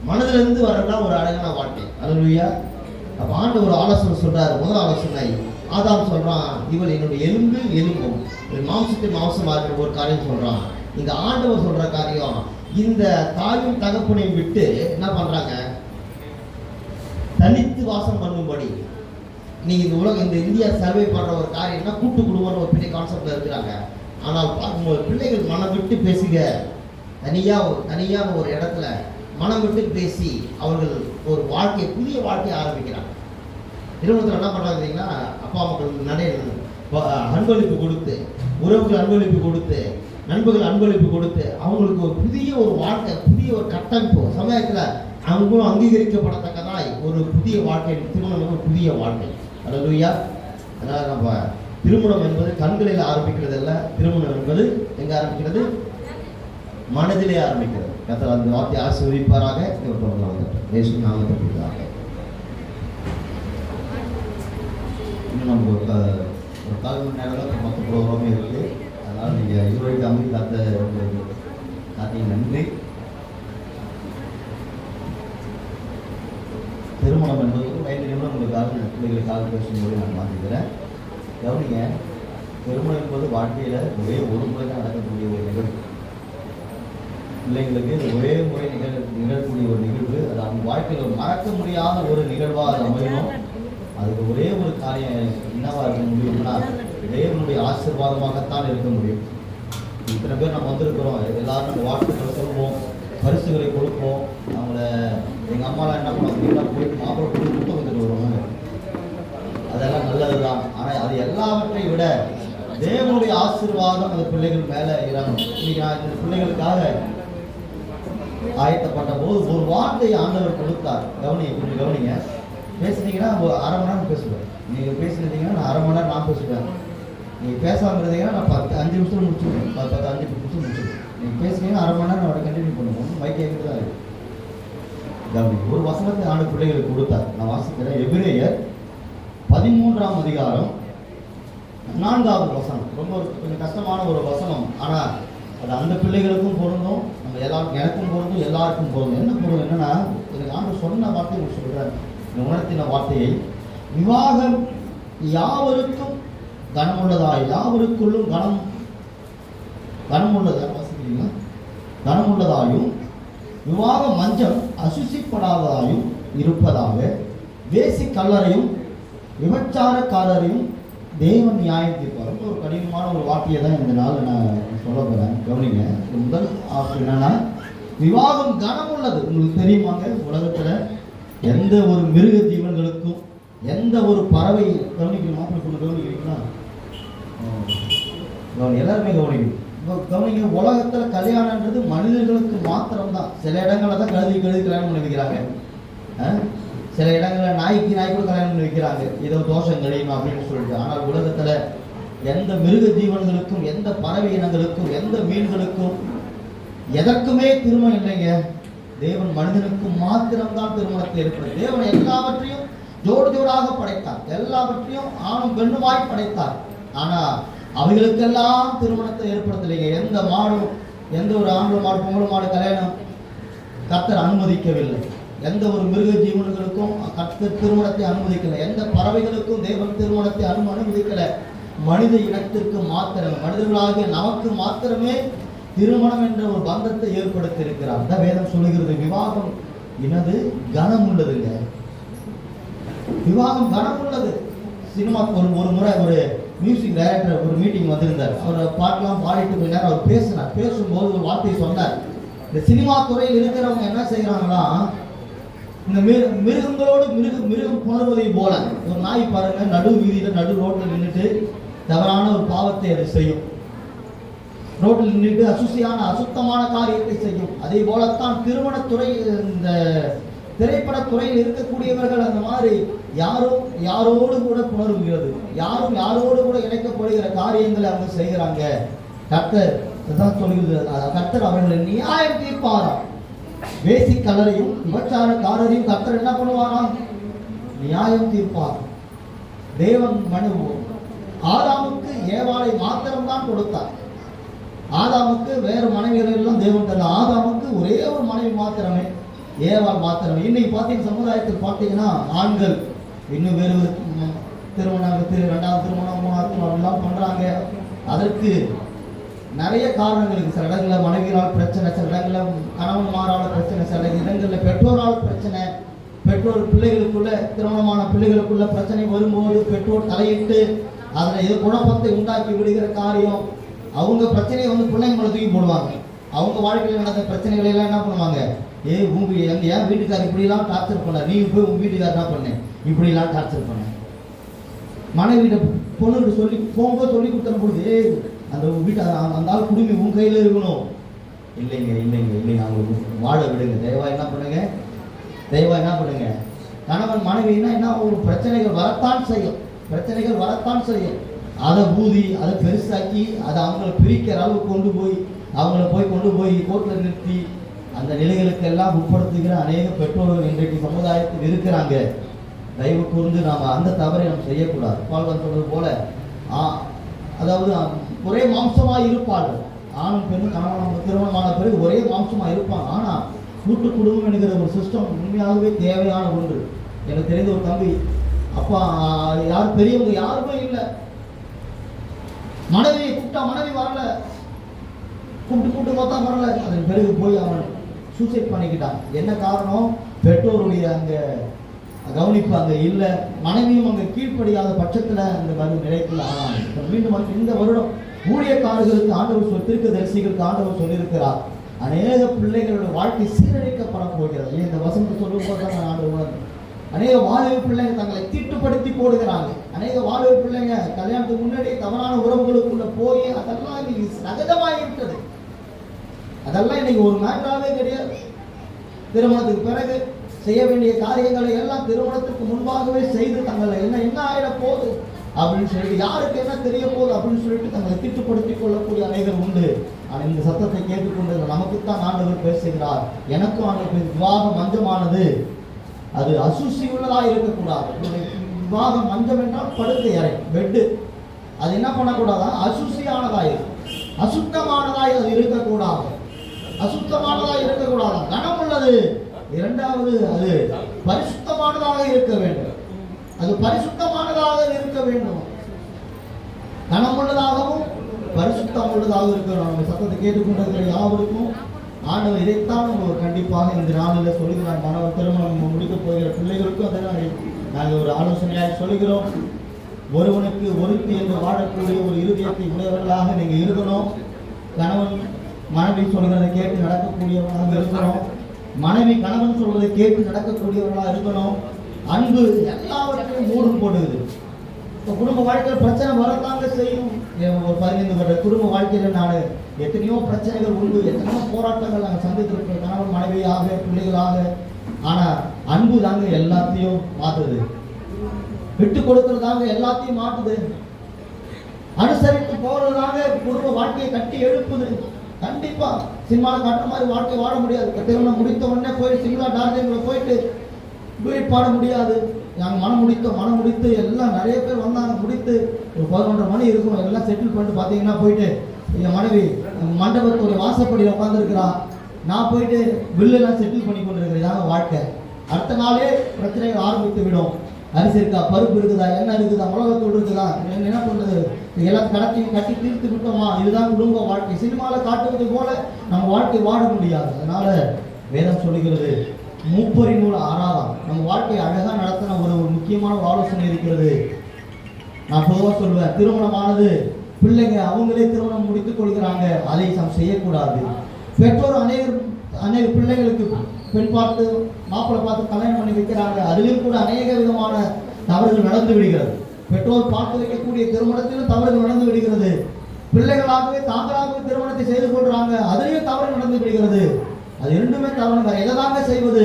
G: மனதிலிருந்து வரலாம் ஒரு அழகான வாழ்க்கை. அல்லேலூயா. அப்ப ஆண்டவர் ஒரு ஆலோசனை சொல்றாரு. முதல் ஆலோசனை, ஆதாம் சொல்றான், இவள் என்னுடைய எலும்பில் எலும்பும் மாம்சத்தின் மாம்சமா இருக்கிற ஒரு காரியம் சொல்றான். இங்க ஆண்டவர் சொல்ற காரியம், இந்த தாயும் தகப்பனையும் விட்டு என்ன பண்றாங்க? தனித்து வாசம் பண்ணும்படி. நீங்க இந்த இந்தியா சர்வே பண்ற ஒரு காரியம்னா கூட்டு குடும்பம் ஒரு பெரிய கான்செப்ட்ல இருக்கிறாங்க. ஆனால் பார்க்கும்போது பிள்ளைகள் மனம் விட்டு பேசுக, தனியாக ஒரு இடத்துல மனம் விட்டு பேசி அவர்கள் ஒரு வாழ்க்கையை, புதிய வாழ்க்கையை ஆரம்பிக்கிறாங்க. திருமணத்தில் என்ன பண்றாங்க தெரியுங்களா? அப்பா மக்களுக்கு நிறைய அன்பளிப்பு கொடுத்து, உறவுகள் அன்பளிப்பு கொடுத்து, நண்பர்கள் அன்பளிப்பு கொடுத்து, அவங்களுக்கு ஒரு புதிய ஒரு வாழ்க்கை, புதிய ஒரு கட்டமைப்பு சமயத்தில் அவங்களும் அங்கீகரிக்கப்படத்தக்கதாய் ஒரு புதிய வாழ்க்கை. திருமணம் ஒரு புதிய வாழ்க்கை. அல்லேலூயா. அதனால் நம்ம திருமணம் என்பது கண்களில் ஆரம்பிக்கிறது அல்ல, திருமணம் என்பது எங்க ஆரம்பிக்கிறது? மனதிலே ஆரம்பிக்கிறது. கர்த்தர் அந்த வார்த்தையை ஆசீர்வதிப்பாராக. இயேசு நாமத்திற்காக இன்னும் நமக்கு ஒரு 4 மணி நேரம் மொத்த ப்ரோக்ராமே இருக்குது. அதனால் நீங்கள் இதுவரைக்கும் அமைதி காத்தீங்க, நன்றி. திருமணம் என்பது 5 நிமிடம் உங்களுக்காக பிள்ளைகளுக்காக பேசும்போது நான் மாற்றிக்கிறேன். கவனிங்க, திருமணம் என்பது வாழ்க்கையில் ஒரே ஒரு முறை தான் நடக்கக்கூடிய ஒரு நிகழ்வு. பிள்ளைங்களுக்கு ஒரே முறை நிகழக்கூடிய ஒரு நிகழ்வு. அது அவங்க வாழ்க்கையில் மறக்க முடியாத ஒரு நிகழ்வாக அது அமையணும். அதுக்கு ஒரே ஒரு காரியம் என்னவா இருக்க முடியும்னா தேவனுடைய ஆசீர்வாதமாகத்தான் இருக்க முடியும். இத்தனை பேர் நம்ம வந்திருக்கிறோம், எல்லாரும் நம்ம வாழ்த்துக்களை சொல்லுவோம், பரிசுகளை கொடுப்போம். அவங்கள எங்கள் அம்மாலாம் என்ன பண்ணுவாங்க, போய் மாப்பிள்ளை போய் கொடுத்து வந்துட்டு வருவாங்க. அதெல்லாம் நல்லது தான். ஆனால் அது எல்லாவற்றை விட தேவனுடைய ஆசீர்வாதம் அந்த பிள்ளைகள் மேலே இறங்கும். இன்னைக்கு நான் இந்த பிள்ளைகளுக்காக ஆயத்தப்பட்ட போது ஒரு வார்த்தையை ஆண்டவர் கொடுத்தார். கொஞ்சம் கவனிங்க. பேசுனீங்கன்னா ஒரு அரை மணி நேரம் பேசுவேன். நீங்கள் பேசினீங்கன்னா நான் அரை மணி நேரம் நான் பேசுவேன். நீங்கள் பேசாமல் இருந்தீங்கன்னா நான் 5 நிமிஷம் முடிச்சுடுவேன். 5 நிமிஷம் முடிச்சுடுவேன். நீங்கள் பேசுனீங்கன்னா அரை மணி நேரம் அவரை கண்டினியூ பண்ணுவோம். மைக் கேட்குறது தான் இருக்கு. கவனிங்க, ஒரு வசனத்தை ஆண்டு பிள்ளைகளுக்கு கொடுத்தார். நான் வாசிக்கிறேன். எபிரேயர் 13ஆம் அதிகாரம் 4வது வசனம். ரொம்ப கொஞ்சம் கஷ்டமான ஒரு வசனம். ஆனால் அது அந்த பிள்ளைகளுக்கும் பொருந்தும், நம்ம எல்லாருக்கும், எனக்கும் பொருந்தும், எல்லாருக்கும் பொருந்தும். என்ன பொருள் என்னன்னா, எனக்கு ஆண்டு சொன்ன வார்த்தை உங்களுக்கு சொல்கிறேன். உணர்த்தின வார்த்தையை, விவாகம் யாவருக்கும் கனமுள்ளதாய், யாவருக்குள்ளும் கனமுள்ளதாயும் விவாக மஞ்சம் அசுசிப்படாததாயும் இருப்பதாக வேசி கல்லறையும் விபச்சாரக்காரரையும் தேவன் நியாயம் தீர்ப்பார். ரொம்ப ஒரு கடினமான ஒரு வார்த்தையை தான் இந்த நாள் நான் சொல்ல போகிறேன். கவனிங்க. முதல் ஆப்ஷன் என்னன்னா, விவாகம் கனமுள்ளது. உங்களுக்கு தெரியுமாங்க, உலகத்தில் எந்த ஒரு மிருக ஜீவன்களுக்கும், எந்த ஒரு பறவை, கவனிக்கணும், கவனிக்கிறீங்களா? எல்லாருமே கவனிக்கணும். இப்போ கவனிங்க, உலகத்தில் கல்யாணன்றது மனிதர்களுக்கு மாத்திரம்தான். சில இடங்களில் தான் கழுதி கல்யாணம் பண்ணி வைக்கிறாங்க. சில இடங்களில் நாய்க்கு கூட கல்யாணம் பண்ணி வைக்கிறாங்க, ஏதோ தோஷம் கழியணும் அப்படின்னு சொல்லிட்டு. ஆனால் உலகத்தில் எந்த மிருக ஜீவன்களுக்கும், எந்த பறவை இனங்களுக்கும், எந்த மீன்களுக்கும் எதற்குமே திருமணம் இல்லைங்க. தேவன் மனிதனுக்கும் மாத்திரம்தான் திருமணத்தை ஏற்படுத்தி. தேவன் எல்லாவற்றையும் ஜோடாக படைத்தார், எல்லாவற்றையும் ஆணும் பெண்ணுமாய் படைத்தார். ஆனால் அவைகளுக்கெல்லாம் திருமணத்தை ஏற்படுத்தலைங்க. எந்த மாடும், எந்த ஒரு ஆம்பளை மாடு பொம்பளை மாடு கல்யாணம் கர்த்தர் அனுமதிக்கவில்லை. எந்த ஒரு மிருக ஜீவன்களுக்கும் கர்த்தர் திருமணத்தை அனுமதிக்கலை. எந்த பறவைகளுக்கும் தேவன் திருமணத்தை அனுமதிக்கலை. மனித இனத்திற்கு மாத்திரமே, மனிதர்களாகிய நமக்கு மாத்திரமே திருமணம் என்ற ஒரு பந்தத்தை ஏற்படுத்தி இருக்கிறார். அந்த வேதம் சொல்லுகிறது, விவாகம் என்னது கனம் உள்ளதுங்க. விவாகம் கனம் உள்ளது. சினிமா ஒரு முறை ஒரு மியூசிக் டைரக்டர் ஒரு மீட்டிங் வந்திருந்தார். அவர் பாட்டெல்லாம் பாடிட்டு கொஞ்ச நேரம் அவர் பேசினார். பேசும்போது ஒரு வார்த்தையை சொன்னார். இந்த சினிமா துறையில் இருக்கிறவங்க என்ன செய்யறாங்கன்னா, இந்த மிருகங்களோடு மிருகம் புணர்வதை போல, ஒரு நாய் பாருங்க, நடு வீதியில நடு ரோட்டில் நின்றுட்டு தவறான ஒரு பாவத்தை அது செய்யும். ரோட்டில் நின்றுட்டு அசுத்தமான காரியத்தை செய்யும். அதே போலத்தான் திருமணத்துறை, இந்த திரைப்படத்துறையில் இருக்கக்கூடியவர்கள் அந்த மாதிரி யாரோடு கூட புணர்வுகிறது, யாரோடு கூட இணைக்கப்படுகிற காரியங்களை அவங்க செய்கிறாங்க. கர்த்தர் சொல்லுகிறது, கர்த்தர் அவர்களை நியாயம் தீர்ப்பாராம். வேசி கலரையும் விபச்சாரக்காரரையும் கர்த்தர் என்ன பண்ணுவாராம்? நியாயம் தீர்ப்பார். தேவன் ஆதாமுக்கு ஏவாளை மாத்திரம்தான் கொடுத்தார். ஆதாமுக்கு வேறு மனைவிகள் எல்லாம் தேவன் தந்த. ஆதாமுக்கு ஒரே ஒரு மனைவி மாத்திரமே, ஏவாள் மாத்திரமே. இன்னைக்கு பார்த்தீங்கன்னா சமுதாயத்தில் பார்த்தீங்கன்னா ஆண்கள் இன்னும் வேறு திருமணம், 2வது திருமணம், 3வது திருமணம் எல்லாம் பண்றாங்க. அதற்கு நிறைய காரணங்கள் இருக்கு. சில இடங்களில் மனைவியால் பிரச்சனை, சில இடங்களில் கணவன்மாரால் பிரச்சனை, சில இடங்களில் பெற்றோரால் பிரச்சனை. பெற்றோர் பிள்ளைகளுக்குள்ள, திருமணமான பிள்ளைகளுக்குள்ள பிரச்சனை வரும்போது பெற்றோர் தலையிட்டு அதில் ஏதோ குழப்பத்தை உண்டாக்கி விடுகிற காரியம். அவங்க பிரச்சனையை பிள்ளைங்க மேலே தூக்கி போடுவாங்க. அவங்க வாழ்க்கையில் நடந்த பிரச்சனைகளை எல்லாம் என்ன பண்ணுவாங்க, என் வீட்டுக்காரர் இப்படிலாம் டார்ச்சர் பண்ண, நீ போய் உங்க வீட்டுக்காரர் என்ன பண்ண, இப்படிலாம் டார்ச்சர் பண்ண. மனைவியிட பொண்ணுகிட்ட சொல்லி போகும்போது சொல்லி கொடுத்துற பொழுது, அந்த வீட்டு அந்த ஆள் குடும்பம் உங்க கையில் இருக்கணும். இல்லைங்க அவங்களுக்கு வாழ விடுங்க. தயவா என்ன பண்ணுங்க. கணவன் மனைவினா என்ன, ஒரு பிரச்சனைகள் வரத்தான் செய்யும். அதை ஊதி, அதை பெருசாக்கி, அதை அவங்கள பிரிக்கிற அளவுக்கு கொண்டு போய் கோர்ட்டில் நிறுத்தி அந்த நிலைகளுக்கெல்லாம் உட்படுத்துகிற அநேக பெற்றோர்கள் இன்றைக்கு சமுதாயத்தில் இருக்கிறாங்க. தயவு கூர்ந்து நாம் அந்த தவறை நாம் செய்யக்கூடாது. பால்வன் சொல்வது போல, அதாவது ஒரே மாம்சமாக இருப்பார்கள். ஆணும் பெண்ணும் கணவன் திருமணமான பிறகு ஒரே மாம்சமாக இருப்பாங்க. ஆனால் கூட்டு குடும்பம் என்கிற ஒரு சிஸ்டம் உண்மையாகவே தேவையான ஒன்று. எனக்கு தெரிந்த ஒரு தம்பி, அப்பா யார் பெரியவங்க யாருமே இல்லை, மனைவியை கூப்பிட்டா மனைவி வரல, கூப்பிட்டு பார்த்தா வரல. அதன் பிறகு போய் அவன் சூசைட் பண்ணிக்கிட்டான். என்ன காரணம்? பெற்றோருடைய அங்கே கவனிப்பு அங்கே இல்லை, மனைவியும் அங்கே கீழ்ப்படியாத பட்சத்தில் அந்த நிலையத்தில் ஆனாங்க. மீண்டும் இந்த வருடம் ஊழியக்காரர்களுக்கு ஆண்டவர் தீர்க்கதரிசிகளுக்கு ஆண்டவர் சொல்லியிருக்கிறார், அநேக பிள்ளைகளோட வாழ்க்கை சீரழிக்கப்பட போகிறது. இந்த வசனத்தை சொல்லும் போது தான் ஆண்டவர் அநேக வாலிப பிள்ளைங்க தங்களை தீட்டுப்படுத்தி போடுகிறாங்க. அநேக வாலிப பிள்ளைங்க கல்யாணத்துக்கு முன்னாடி தவறான உறவுகளுக்குள்ள போய் அதெல்லாம் இன்னைக்கு சகஜமாகிவிட்டது. அதெல்லாம் இன்னைக்கு ஒரு மேட்டராகவே கிடையாது. திருமணத்துக்கு பிறகு செய்ய வேண்டிய காரியங்களை எல்லாம் திருமணத்துக்கு முன்பாகவே செய்து தங்களை என்ன ஆயிட போகுது அப்படின்னு சொல்லிட்டு, யாருக்கு என்ன தெரிய போகுது அப்படின்னு சொல்லிட்டு தங்களை தீட்டுப்படுத்திக் கொள்ளக்கூடிய அநேகர் உண்டு. ஆனால் இந்த சத்தத்தை கேட்டுக்கொண்டு நமக்குத்தான் ஆண்டவர் பேசுகிறார். எனக்கும் ஆண்டவர் விவாகம் மஞ்சமானது அது அசுசி உள்ளதாக இருக்கக்கூடாது. விவாகம் மஞ்சம் என்றால் படுக்கை அறை, பெட்டு. அது என்ன பண்ணக்கூடாதா? அசுசியானதாக இருக்கும், அசுத்தமானதாய் அது இருக்கக்கூடாது, அசுத்தமானதாக இருக்கக்கூடாது. கனம் உள்ளது. இரண்டாவது, அது பரிசுத்தமானதாக இருக்க வேண்டும். அது பரிசுத்தமானதாக இருக்க வேண்டும். கனம் உள்ளதாகவும் பரிசுத்தம் உள்ளதாக இருக்கணும். நம்ம சத்தத்தை கேட்டுக்கொண்டிருக்கிற யாவருக்கும் ஆண்டவர் இதைத்தான் கண்டிப்பாக இந்த நாளில் சொல்லுகிறார். மாணவர் திருமணம் முடிக்க போகிற பிள்ளைகளுக்கும் அதை நாங்கள் ஒரு ஆலோசனையாக சொல்லுகிறோம். ஒருவனுக்கு ஒருத்தி என்று வாழக்கூடிய ஒரு இருதயத்தை உடையவர்களாக நீங்கள் இருக்கணும். கணவன் மனைவி சொல்கிறதை கேட்டு நடக்கக்கூடியவர்களாக இருக்கணும். மனைவி கணவன் சொல்வதை கேட்டு நடக்கக்கூடியவர்களாக இருக்கணும். அன்பு எல்லாவற்றையும் மூடும் போடுது. இப்போ குடும்ப வாழ்க்கையில் பிரச்சனை வரத்தாங்க செய்யும். ஒரு 15 வருட குடும்ப வாழ்க்கையில் நான் எத்தனையோ பிரச்சனைகள் உண்டு, எத்தனையோ போராட்டங்கள் நாங்கள் சந்தித்திருக்கோம், கணவன் மனைவியாக, பிள்ளைகளாக. ஆனால் அன்பு தாங்க எல்லாத்தையும் மாற்றுது, விட்டு கொடுக்கறதாங்க எல்லாத்தையும் மாற்றுது, அனுசரித்து போறதாங்க குடும்ப வாழ்க்கையை கட்டி எழுப்புது. கண்டிப்பா சினிமாவில் காட்டுற மாதிரி வாழ்க்கை வாழ முடியாது. திருமணம் முடித்த உடனே போய் சினிமா டார்ஜிலிங்கில் போயிட்டு டூயிட் பாட முடியாது. நாங்கள் மனம் முடித்து எல்லாம் நிறைய பேர் வந்தாங்க. முடித்து ஒரு 11:30 மணி இருக்கும், எல்லாம் செட்டில் பண்ணிட்டு பார்த்தீங்கன்னா போயிட்டு என் மனைவி மண்டபத்தோட வாசப்படியில் உட்காந்துருக்கிறான், நான் போயிட்டு பில்லெல்லாம் செட்டில் பண்ணி கொண்டு இருக்கிறேன். இதாங்க வாழ்க்கை. அடுத்த நாளே பிரச்சனைகள் ஆரம்பித்து விடும். அரிசி இருக்கா, பருப்பு இருக்குதா, எண்ணெய் இருக்குதா, மிளகாத்தூள் இருக்குதா, என்ன பண்ணுறது, எல்லாம் கட்டி தீர்த்து விட்டோமா? இதுதான் குடும்ப வாழ்க்கை. சினிமாவில் காட்டுவது போல நம்ம வாழ்க்கை வாழ முடியாது. அதனால வேதம் சொல்லுகிறது, மூப்பரின் நூல் ஆராதம். நம்ம வாழ்க்கையை அழகாக நடத்தின ஒரு முக்கியமான ஆலோசனை இருக்கிறது. நான் பொதுவாக சொல்லுவேன், திருமணமானது பிள்ளைங்க அவங்களே திருமணம் முடித்துக் கொள்கிறாங்க, அதை நாம் செய்யக்கூடாது. பெற்றோர் அநேக பிள்ளைகளுக்கு பெண் பார்த்து மாப்பிள்ளை பார்த்து கல்யாணம் பண்ணி வைக்கிறாங்க. அதிலும் கூட அநேக விதமான தவறுகள் நடந்து விடுகிறது. பெற்றோர் பார்த்து வைக்கக்கூடிய திருமணத்திலும் தவறுகள் நடந்து விடுகிறது. பிள்ளைகளாகவே தாங்களாகவே திருமணத்தை செய்து கொள்றாங்க, அதிலையும் தவறு நடந்து விடுகிறது. அது இரண்டுமே தவறு. எதைதாங்க செய்வது?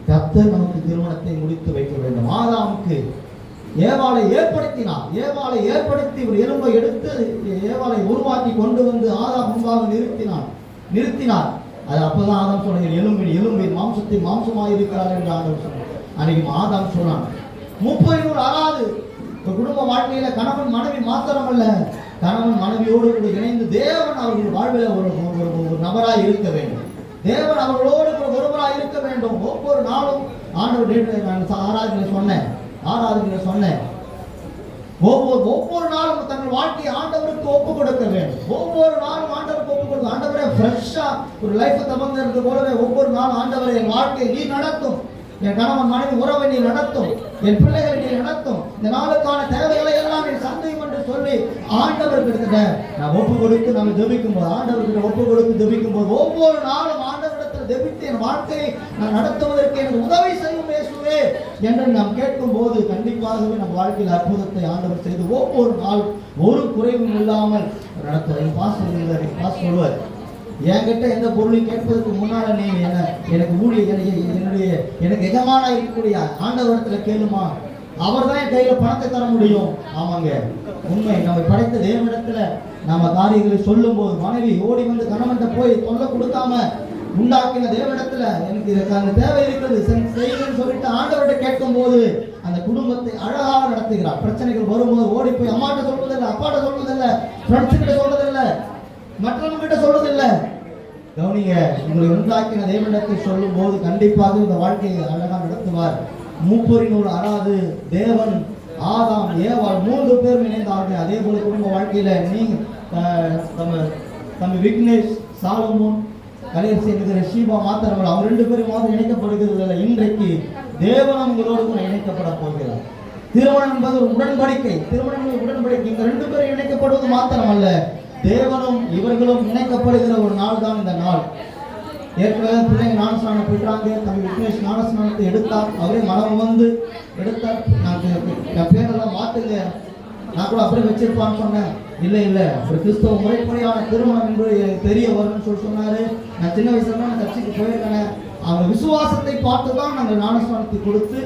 G: கர்த்தர் நமக்கு திருமணத்தை முடித்து வைக்க வேண்டும். ஆதாமுக்கு ஏவாளை ஏற்படுத்தினார். ஏவாளை ஏற்படுத்தி ஒரு எலும்பை எடுத்து ஏவாளை உருவாக்கி கொண்டு வந்து ஆதாம் முன்பாக நிறுத்தினார். அது அப்பதான் ஆதாம் சொன்னார், எலும்பின் மாம்சத்தை மாம்சமாக இருக்கிறார் என்று ஆதாம் சொன்னார். அன்னைக்கு ஆதாம் சொன்னான், மூப்பரின் அறாது. ஒரு குடும்ப வாழ்க்கையில கணவன் மனைவி மாத்திரமல்ல, கணவன் மனைவியோடு கூட இணைந்து தேவன் அவர்கள் வாழ்வில் ஒரு நபராய் இருக்க வேண்டும். தேவன் அவர்களோடு கூட ஒருவராய் இருக்க வேண்டும். ஒவ்வொரு நாளும் ஆண்டவர் நான் ஆராதனை சொன்னேன் ஒவ்வொரு நாளும் தங்கள் வாழ்க்கையை ஆண்டவருக்கு ஒப்பு கொடுக்க வேண்டும். ஒவ்வொரு நாளும் ஆண்டவருக்கு ஒப்பு கொடுக்க. ஆண்டவரே ஃப்ரெஷ்ஷா ஒரு லைஃப் தவங்கிறது போலவே ஒவ்வொரு நாளும் ஆண்டவரை என் வாழ்க்கையை நீ நடத்தும், என் கணவன் மனைவி உறவை நீ நடத்தும், என் பிள்ளைகளை நீ நடத்தும், இந்த நாளுக்கான தேவைகளை எல்லாம் நீ சந்தையும் என்று சொல்லி ஆண்டவர்கிட்ட நான் ஒப்பு கொடுத்து நம்ம ஜெபிக்கும் போது, ஆண்டவர்கிட்ட ஒப்பு கொடுத்து ஜெபிக்கும் போது, ஒவ்வொரு நாளும் ஆண்டவரிடத்தில் ஜெபித்து என் வாழ்க்கையை நான் நடத்துவதற்கு எனக்கு உதவி செய்யும் இயேசுவே என்று நாம் கேட்கும் போது கண்டிப்பாகவே நம்ம வாழ்க்கையில் அற்புதத்தை ஆண்டவர் செய்து ஒவ்வொரு நாள் ஒரு குறைவும் இல்லாமல் நடத்துவார். பாஸ் சொல்லுவார், என்கிட்ட எந்த பொருளையும் கேட்பதற்கு முன்னால நீ எனக்கு எனக்கு எஜமானா இருக்கக்கூடிய ஆண்டவரத்துல கேளுமா, அவர் தான் என் கையில பணத்தை தர முடியும். ஆமாங்க, உண்மை. நம்ம படைத்த தேவனிடத்துல நம்ம காரியங்களை சொல்லும் போது மனைவி ஓடி வந்து கணவன்கிட்ட போய் தொல்லை கொடுக்காம உண்டாக்கின தேவனிடத்துல எனக்கு இதுக்கு அந்த தேவை இருக்கிறது செய்யுன்னு சொல்லிட்டு ஆண்டவர்கிட்ட கேட்கும் போது அந்த குடும்பத்தை அழகாக நடத்துகிறார். பிரச்சனைகள் வரும்போது ஓடி போய் அம்மாட்ட சொல்வதில்லை, அப்பாட்ட சொல்வதில்லை, ஃப்ரெண்ட்ஸ் கிட்ட சொல்வதில்லை, மற்றவங்க கிட்ட சொல்வதில்லை. கவனிங்க, உங்களை உண்டாக்கின தேவனிடத்தை சொல்லும் போது கண்டிப்பாக இந்த வாழ்க்கையை அழகாக நடத்துவார். மூப்பரின் ஒரு அறாது தேவன்
B: ஆதாம் ஏவாள் 3 பேரும் இணைந்தார்கள். அதே போல குடும்ப வாழ்க்கையில நீங்க தம்பி விக்னேஷ், சாலமோன், கலையரசி என்கிற ஷீபா மாத்திரமல்ல, அவங்க 2 பேரும் மாத்திரம் இணைக்கப்படுகிறது. இன்றைக்கு தேவன் உங்களோடு கூட இணைக்கப்பட போகிறார். திருமணம் என்பது ஒரு உடன்படிக்கை. திருமணம் உடன்படிக்கை. இந்த 2 பேரும் இணைக்கப்படுவது மாத்திரமல்ல, தேவனும் இவர்களும் இணைக்கப்படுகிற ஒரு நாள் தான் இந்த நாள். ஏற்கனவே பிள்ளைங்க ஞானஸ்நானம் போயிட்டாங்க. தம்பி விக்னேஷ் ஞானஸ்நானத்தை எடுத்தார். அவரே மனம் வந்து எடுத்தார். நான் என் பேரெல்லாம் மாற்றுங்க, நான் கூட அப்படியே வச்சிருப்பான்னு சொன்னேன். இல்லை ஒரு கிறிஸ்தவ முறைப்படியான திருமணம் என்று தெரிய வரும்னு சொன்னாரு. நான் சின்ன வயசுல நான் சர்ச்சைக்கு போயிருக்கேன். அவங்க விசுவாசத்தை பார்த்து தான் நாங்கள் ஞானஸ்நானத்தை கொடுத்து,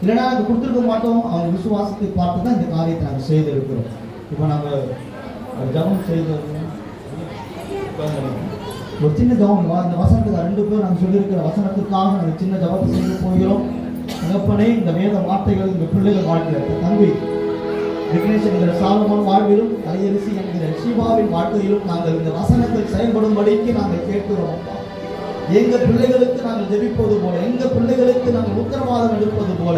B: இல்லைன்னா நாங்கள் கொடுத்துருக்க மாட்டோம். அவங்க விசுவாசத்தை பார்த்து தான் இந்த காரியத்தை நாங்கள் செய்திருக்கிறோம். இப்போ நாங்கள் ஜபம் செய்து ஒரு சின்ன ஜபம், இந்த வசனத்துக்கு 2 பேர் நாங்கள் சொல்லியிருக்கிற வசனத்துக்காக நாங்கள் சின்ன ஜபத்தை செய்து போகிறோம். தகப்பனே, இந்த வேத வார்த்தைகள் இந்த பிள்ளைகள் வாழ்க்கையில் தம்பி விக்னேஷ் என்கிற சாலமோன் வாழ்விலும், கலையரசி என்கிற ஷீபாவின் வாழ்க்கையிலும் நாங்கள் இந்த வசனத்தில் செயல்படும்படிக்கு நாங்கள் கேட்கிறோம். எங்க பிள்ளைகளுக்கு நாங்கள் ஜெபிப்பது போல, எங்க பிள்ளைகளுக்கு நாங்கள் உத்தரவாதம் எடுப்பது போல,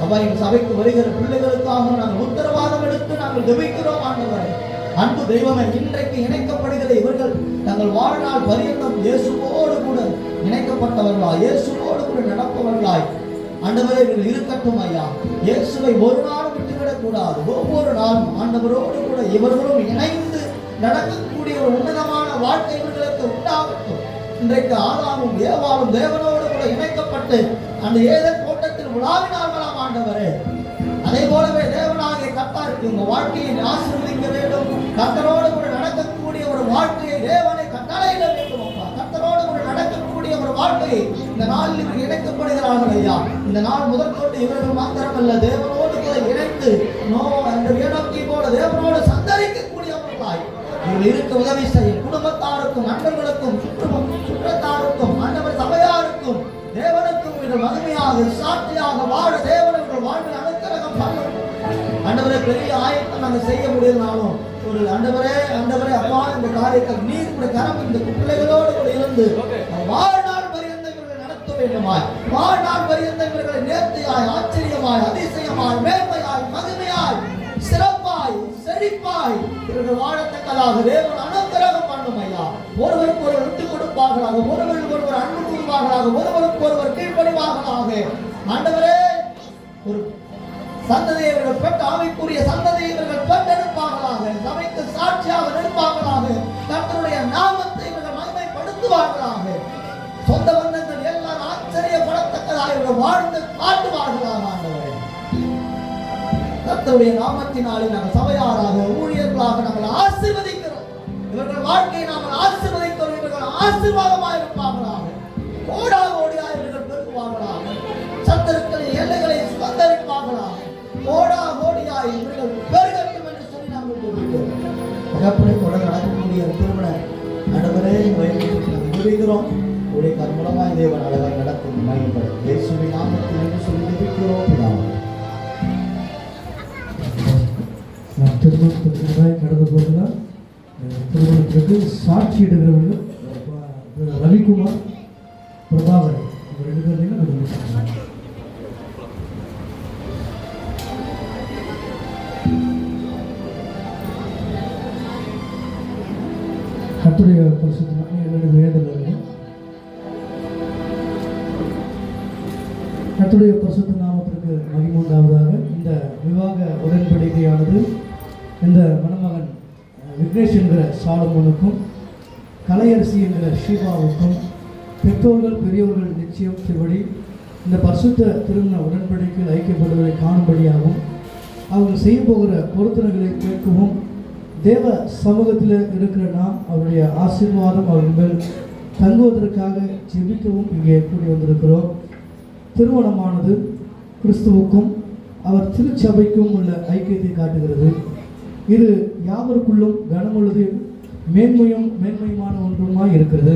B: அப்பா எங்கள் சபைக்கு வருகிற பிள்ளைகளுக்காக நாங்கள் உத்தரவாதம் எடுத்து நாங்கள் ஜெபிக்கிறோம். ஆண்டவரே, அன்பு தெய்வமே, இன்றைக்கு இணைக்கப்படுகிற இவர்கள் தங்கள் வாழ்நாள் பரியந்தம் இயேசுவோடு கூட இணைக்கப்பட்டவர்களாய், இயேசுவோடு கூட நடப்பவர்களாய் ஆண்டவரே இவர்கள் இருக்கட்டும் ஐயா. இயேசுவை ஒரு நாளும் விட்டுவிடக் கூடாது. ஒவ்வொரு நாளும் ஆண்டவரோடு கூட இவர்களும் இணைந்து நடக்கக்கூடிய ஒரு உன்னதமான வாழ்க்கை இவர்களுக்கு உண்டாகட்டும். இன்றைக்கு ஆதாமும் ஏவாளும் தேவனோடு கூட இணைக்கப்பட்டு அந்த ஏதேன் தோட்டத்தில் உலாவினார்களாம் ஆண்டவரே. அதே போலவே தேவனாகிய கர்த்தர் உங்க வாழ்க்கையை ஆசீர்வதிக்க வேண்டும். கர்த்தரோடு கூட நடக்கக்கூடிய ஒரு வாழ்க்கையை தேவனை கட்டளையிட வேண்டும். கர்த்தரோடு கூட நடக்கக்கூடிய ஒரு வாழ்க்கையை இந்த நாளில் இவர்கள் இணைக்கப்படுகிறார்கள் ஐயா. இந்த நாள் முதற்கொண்டு இவர்கள் மாத்திரமல்ல, தேவனோடு கூட இணைந்து ஏனோக்கி போல தேவனோடு சந்தரிக்கக்கூடியவர்களாய் இவர்கள் இருக்க உதவி செய்யும். குடும்பத்தாருக்கும், நண்பர்களுக்கும், சுற்றத்தாருக்கும், ஆண்டவர் சபையாருக்கும், தேவனுக்கும் இவர்கள் மகிமையாக சாட்சியாக வாழ தேவனுடைய வாழ்வில் அனுக்கிரகம் பண்ணும். ஆண்டவரே, பெரிய ஆயத்தம் நாங்கள் செய்ய முடியலனாலும் ஒரு ஆண்டவரே அப்பா, இந்த காரியத்தை நீர் கூட கரம் இந்த பிள்ளைகளோடு கூட இருந்து வாழ்நாள் பரியந்த இவர்கள் நடத்த வேண்டுமாய், வாழ்நாள் பரியந்த இவர்களை நேர்த்தியாய், ஆச்சரியமாய், அதிசயமாய், மேன்மையாய், மகிமையாய், சிறப்பாய், செழிப்பாய் இவர்கள் வாழத்தக்கதாக தேவன் அனுக்கிரகம் பண்ணும் ஐயா. ஒருவருக்கு ஒருவர் விட்டுக் கொடுப்பார்களாக, ஒருவருக்கு ஒருவர் அன்பு கூறுவார்களாக, ஒருவருக்கு ஒருவர் கீழ்ப்படிவார்களாக. ஆண்டவரே, ஒரு சந்ததியை இவர்கள் பெற்ற ஆவிக்குரிய சந்ததியை இவர்கள் பெற்றெடுப்பார்களாக, சபைக்கு சாட்சியாக நிற்பார்களாக, கர்த்தருடைய நாமத்தை இவர்கள் மகிமைப்படுத்துவார்களாக. சொந்த பந்தங்கள் எல்லாரும் ஆச்சரியப்படத்தக்கதாக இவர்கள் வாழ்ந்து காட்டுவார்களாக. ஆண்டவரே, கர்த்தருடைய நாமத்தினாலே நாங்கள் சபையாராக, ஊழியர்களாக நாங்கள் ஆசீர்வதிக்கிறோம். இவர்கள் வாழ்க்கையை நாங்கள் ஆசீர்வதிக்கிறோம். இவர்கள் ஆசீர்வாதமாக இருப்பார்களாக, ஓடியாக இவர்கள் பெருக்குவார்களாக, சத்துருக்களின் எல்லைகளை சுதந்திரிப்பார்களாக, ஓடியாய் இவர்கள் பெருகட்டும் என்று சொல்லி நாங்கள் ஜெபிக்கிறோம். தகப்பனே, தொடர்ந்து நடக்கக்கூடிய திருமண ஆண்டவரே ஜெபிக்கிறோம். உடைய கர்மூலமாய் தேவன் அழகாய் நடக்கும் மகிமைப்படும் இயேசுவின் நாமத்தில் என்று சொல்லி ஜெபிக்கிறோம்.
D: திருமணத்திற்கு கடந்து போகிறார். திருமணத்திற்கு சாட்சியிடுகிறவர்கள் ரவிக்குமார், பிரபாகரன், 2 பேரையும் கர்த்தருடைய பரிசுத்தமான என்னுடைய வேதனை கர்த்தருடைய பரிசுத்த நாமத்திற்கு மகிமை உண்டாவதாக. இந்த விவாக உடன்படிக்கையானது இந்த மணமகன் விக்னேஷ் என்கிற சாலமோனுக்கும், கலையரசி என்கிற ஷீபாவுக்கும் பெற்றோர்கள் பெரியவர்கள் நிச்சயம் செய்படி இந்த பரிசுத்த திருமண உடன்படிக்கையில் ஐக்கியப்படுவதை காணும்படியாகவும், அவர்கள் செய்ய போகிற பொருத்தனைகளை கேட்கவும், தேவ சமூகத்தில் இருக்கிற நாம் அவருடைய ஆசீர்வாதம் அவர்கள் மேல் தங்குவதற்காக ஜெபிக்கவும் இங்கே கூடி வந்திருக்கிறோம். திருமணமானது கிறிஸ்துவுக்கும் அவர் திருச்சபைக்கும் உள்ள ஐக்கியத்தை காட்டுகிறது. இது யாவருக்குள்ளும் கனமுள்ளது மேன்மையுமான ஒன்றுமாய் இருக்கிறது.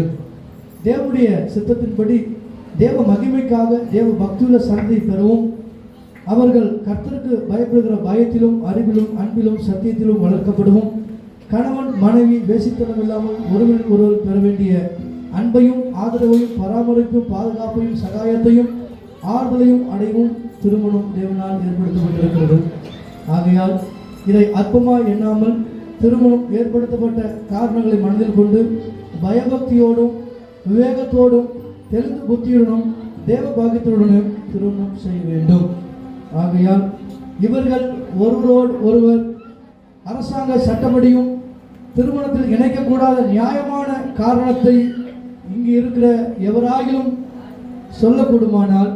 D: தேவனுடைய சித்தத்தின்படி தேவ மகிமைக்காக தேவ பக்தியுள்ள சந்தை பெறவும், அவர்கள் கர்த்தருக்கு பயப்படுகிற பயத்திலும் அறிவிலும் அன்பிலும் சத்தியத்திலும் வளர்க்கப்படவும், கணவன் மனைவி வேசித்தனம் இல்லாமல் ஒருவரில் ஒருவர் பெற வேண்டிய அன்பையும் ஆதரவையும் பராமரிப்பும் பாதுகாப்பையும் சகாயத்தையும் ஆறுதலையும் அடையவும் திருமணம் தேவனால் ஏற்படுத்தப்பட்டிருக்கிறது. ஆகையால் இதை அற்பமாய் எண்ணாமல் திருமணம் ஏற்படுத்தப்பட்ட காரணங்களை மனதில் கொண்டு பயபக்தியோடும் விவேகத்தோடும் தெளிந்த புத்தியுடனும் தேவ பாக்கியத்துடனும் திருமணம் செய்ய வேண்டும். ஆகையால் இவர்கள் ஒருவரோடு ஒருவர் அரசாங்க சட்டப்படியும் திருமணத்தில் இணைக்கக்கூடாத நியாயமான காரணத்தை இங்கு இருக்கிற எவராகிலும் சொல்லக்கூடுமானால்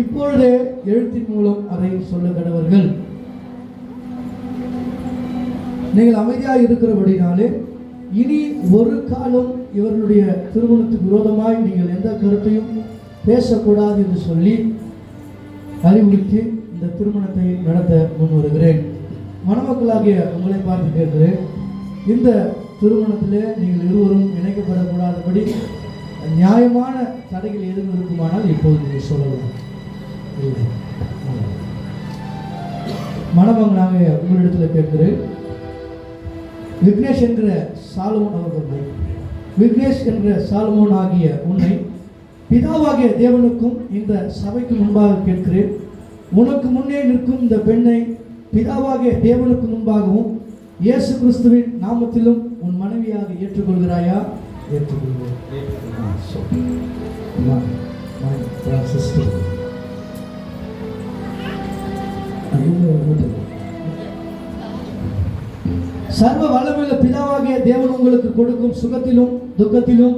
D: இப்பொழுதே எழுத்தின் மூலம் அதை சொல்ல கடவர்கள். நீங்கள் அமைதியாக இருக்கிறபடினாலே இனி ஒரு காலம் இவர்களுடைய திருமணத்துக்கு விரோதமாய் நீங்கள் எந்த கருத்தையும் பேசக்கூடாது என்று சொல்லி அறிவுறுத்தி இந்த திருமணத்தை நடத்த முன் வருகிறேன். மணமக்களாகிய உங்களை பார்த்து கேட்கிறேன், இந்த திருமணத்திலே நீங்கள் இருவரும் இணைக்கப்படக்கூடாதபடி நியாயமான தடைகள் எதுவும் இருக்குமானால் இப்போது நீங்கள் சொல்லலாம். இல்லை, மணமகனாக உங்களிடத்தில் கேட்கிறேன், விக்னேஷ் என்கிற சாலமோன் அவர்கள், விக்னேஷ் என்கிற சாலமோன் ஆகிய உன்னை பிதாவாகிய தேவனுக்கும் இந்த சபைக்கு முன்பாக கேட்கிறேன், உனக்கு முன்னே நிற்கும் இந்த பெண்ணை பிதாவாகிய தேவனுக்கு முன்பாகவும் இயேசு கிறிஸ்துவின் நாமத்திலும் உன் மனைவியாக ஏற்றுக்கொள்கிறாயா? ஏற்றுக்கொள்கிறேன். சர்வ வல்லமையுள்ள பிதாவாகிய தேவன் உங்களுக்கு கொடுக்கும் சுகத்திலும் துக்கத்திலும்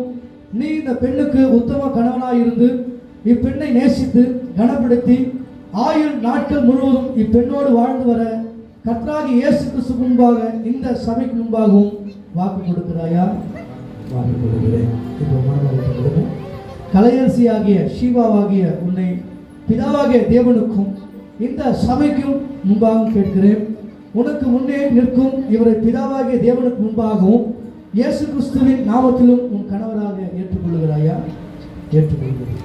D: நீ இந்த பெண்ணுக்கு உத்தம கணவனாயிருந்து இப்பெண்ணை நேசித்து கனப்படுத்தி ஆயுள் நாட்கள் முழுவதும் இப்பெண்ணோடு வாழ்ந்து வர கர்த்தராகிய இயேசு கிறிஸ்து முன்பாக இந்த சபைக்கு முன்பாகவும் வாக்கு கொடுக்கிறாயா? வாக்கு கொடுக்கிறேன். இப்போ மனமகன் கலையரசி ஆகிய ஷீவாவாகிய உன்னை பிதாவாகிய தேவனுக்கும் இந்த சபைக்கும் முன்பாகவும் கேட்கிறேன், உனக்கு முன்னே நிற்கும் இவரை பிதாவாகிய தேவனுக்கு முன்பாகவும் இயேசு கிறிஸ்துவின் நாமத்திலும் உன் கணவராக ஏற்றுக்கொள்கிறாயா? ஏற்றுக்கொள்கிறேன்.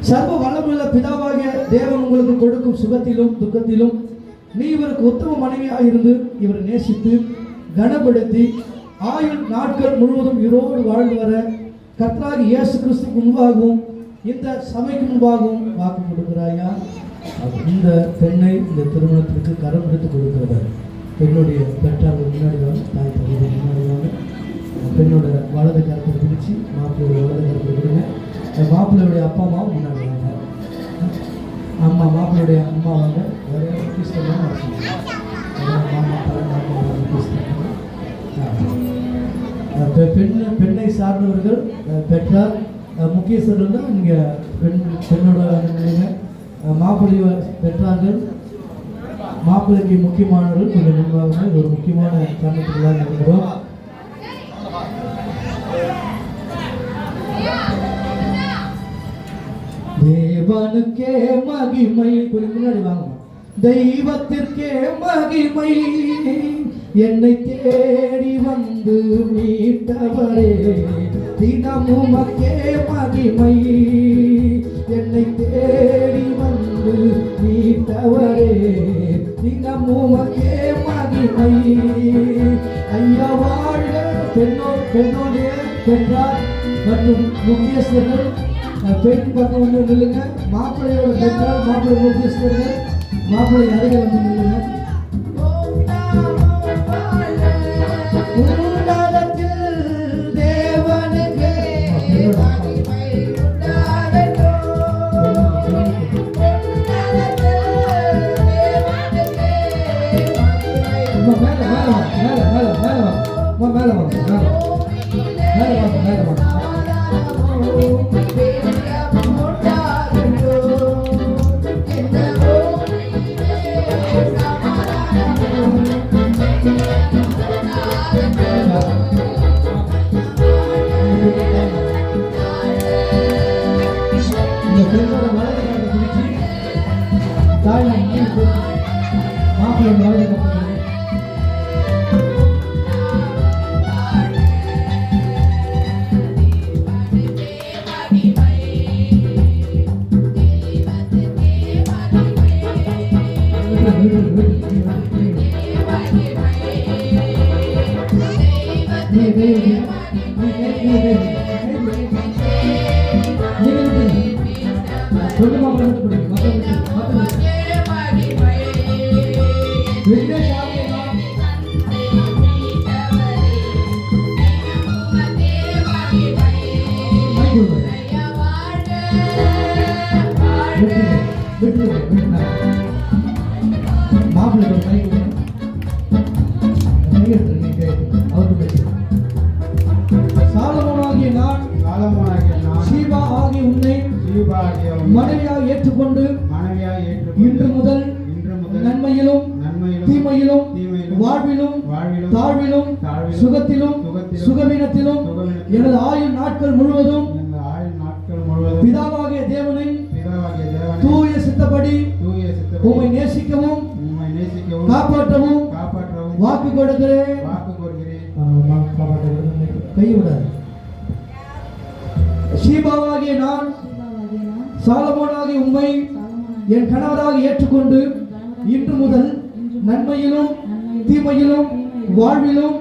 D: சர்வ வல்லமையுள்ள பிதாவாகிய தேவன் உங்களுக்கு கொடுக்கும் சுகத்திலும் துக்கத்திலும் நீ இவருக்கு உத்தம மனைவியாக இருந்து இவரை நேசித்து கனப்படுத்தி ஆயுள் நாட்கள் முழுவதும் இவரோடு வாழ்ந்து வர கர்த்தராகிய இயேசு கிறிஸ்துக்கு முன்பாகவும் இந்த சபைக்கு முன்பாகவும் வாக்கு கொடுக்கிறாயா? இந்த பெண்ணை இந்த திருமணத்திற்கு கரம் எடுத்து கொடுக்கிறவர் பெண்ணுடைய பெற்றார்கள் முன்னாடி வாங்க, தாய் தந்தை முன்னாடி வாங்க. பெண்ணோட வலது கரத்தை பிடிச்சி மாப்பிள்ளையோட வலது கரத்தை விடுங்க. மாப்பிள்ளையுடைய அப்பா அம்மாவும் முன்னாடி வாங்க. அம்மா மாப்பிள்ளையுடைய அம்மா வாங்க. வேற கிறிஸ்தவ பெண்ணை சார்ந்தவர்கள் பெற்றார் முக்கியஸ்தர்கள் தான் இங்கே பெண்ணோட மாப்பிள்ளை பெற்றார்கள். மாப்பிள்ளைக்கு முக்கியமானவர்கள் கொஞ்சம் முன்பாக ஒரு முக்கியமான காரணத்துக்கெல்லாம் நினைக்கிறோம். தேவனுக்கே மகிமை, கொஞ்சம் முன்னாடி வாங்க. தெய்வத்திற்கே மகிமை, என்னை தேடி வந்து மீட்டவரே தினமும் மக்கே மகிமை, என்னை தேடி வந்து மீட்டவரே தினமும் மக்கே மகிமை. ஐயா வாழ்க. பெண்ணோடைய பெற்றார் மற்றும் முக்கியஸ்தர்கள் பெண் பக்கம் வந்து நில்லுங்க. மாப்பிள்ளையோட பெற்றார் மாப்பிள்ளை முக்கியஸ்தர்கள் மாப்பிள்ளை அருகே வந்து நில்லுங்க.
C: மகிமை
A: விக்னேஷ் ஆகிய நான் மாப்பிள்ளை ஒரு கை சாலமோனாகிய நான் சீபா ஆகிய உன்னை மனைவியாக ஏற்றுக்கொண்டு இன்று முதல் நன்மையிலும் தீமையிலும் வாழ்விலும் தாழ்விலும் சுகத்திலும் சுகவீனத்திலும் எனது ஆயுள் நாட்கள் முழுவதும் பிதாவாகிய தேவனின் தூய சித்தப்படி உம்மை நேசிக்கவும் காப்பாற்றவும் வாக்கு கொடுக்கிறேன். கைவிடாது. சீபாவாகிய நான் சாலமோனாகிய உம்மை என் கணவராக ஏற்றுக்கொண்டு இன்று முதல் நன்மையிலும் தீமையிலும் வாழ்விலும்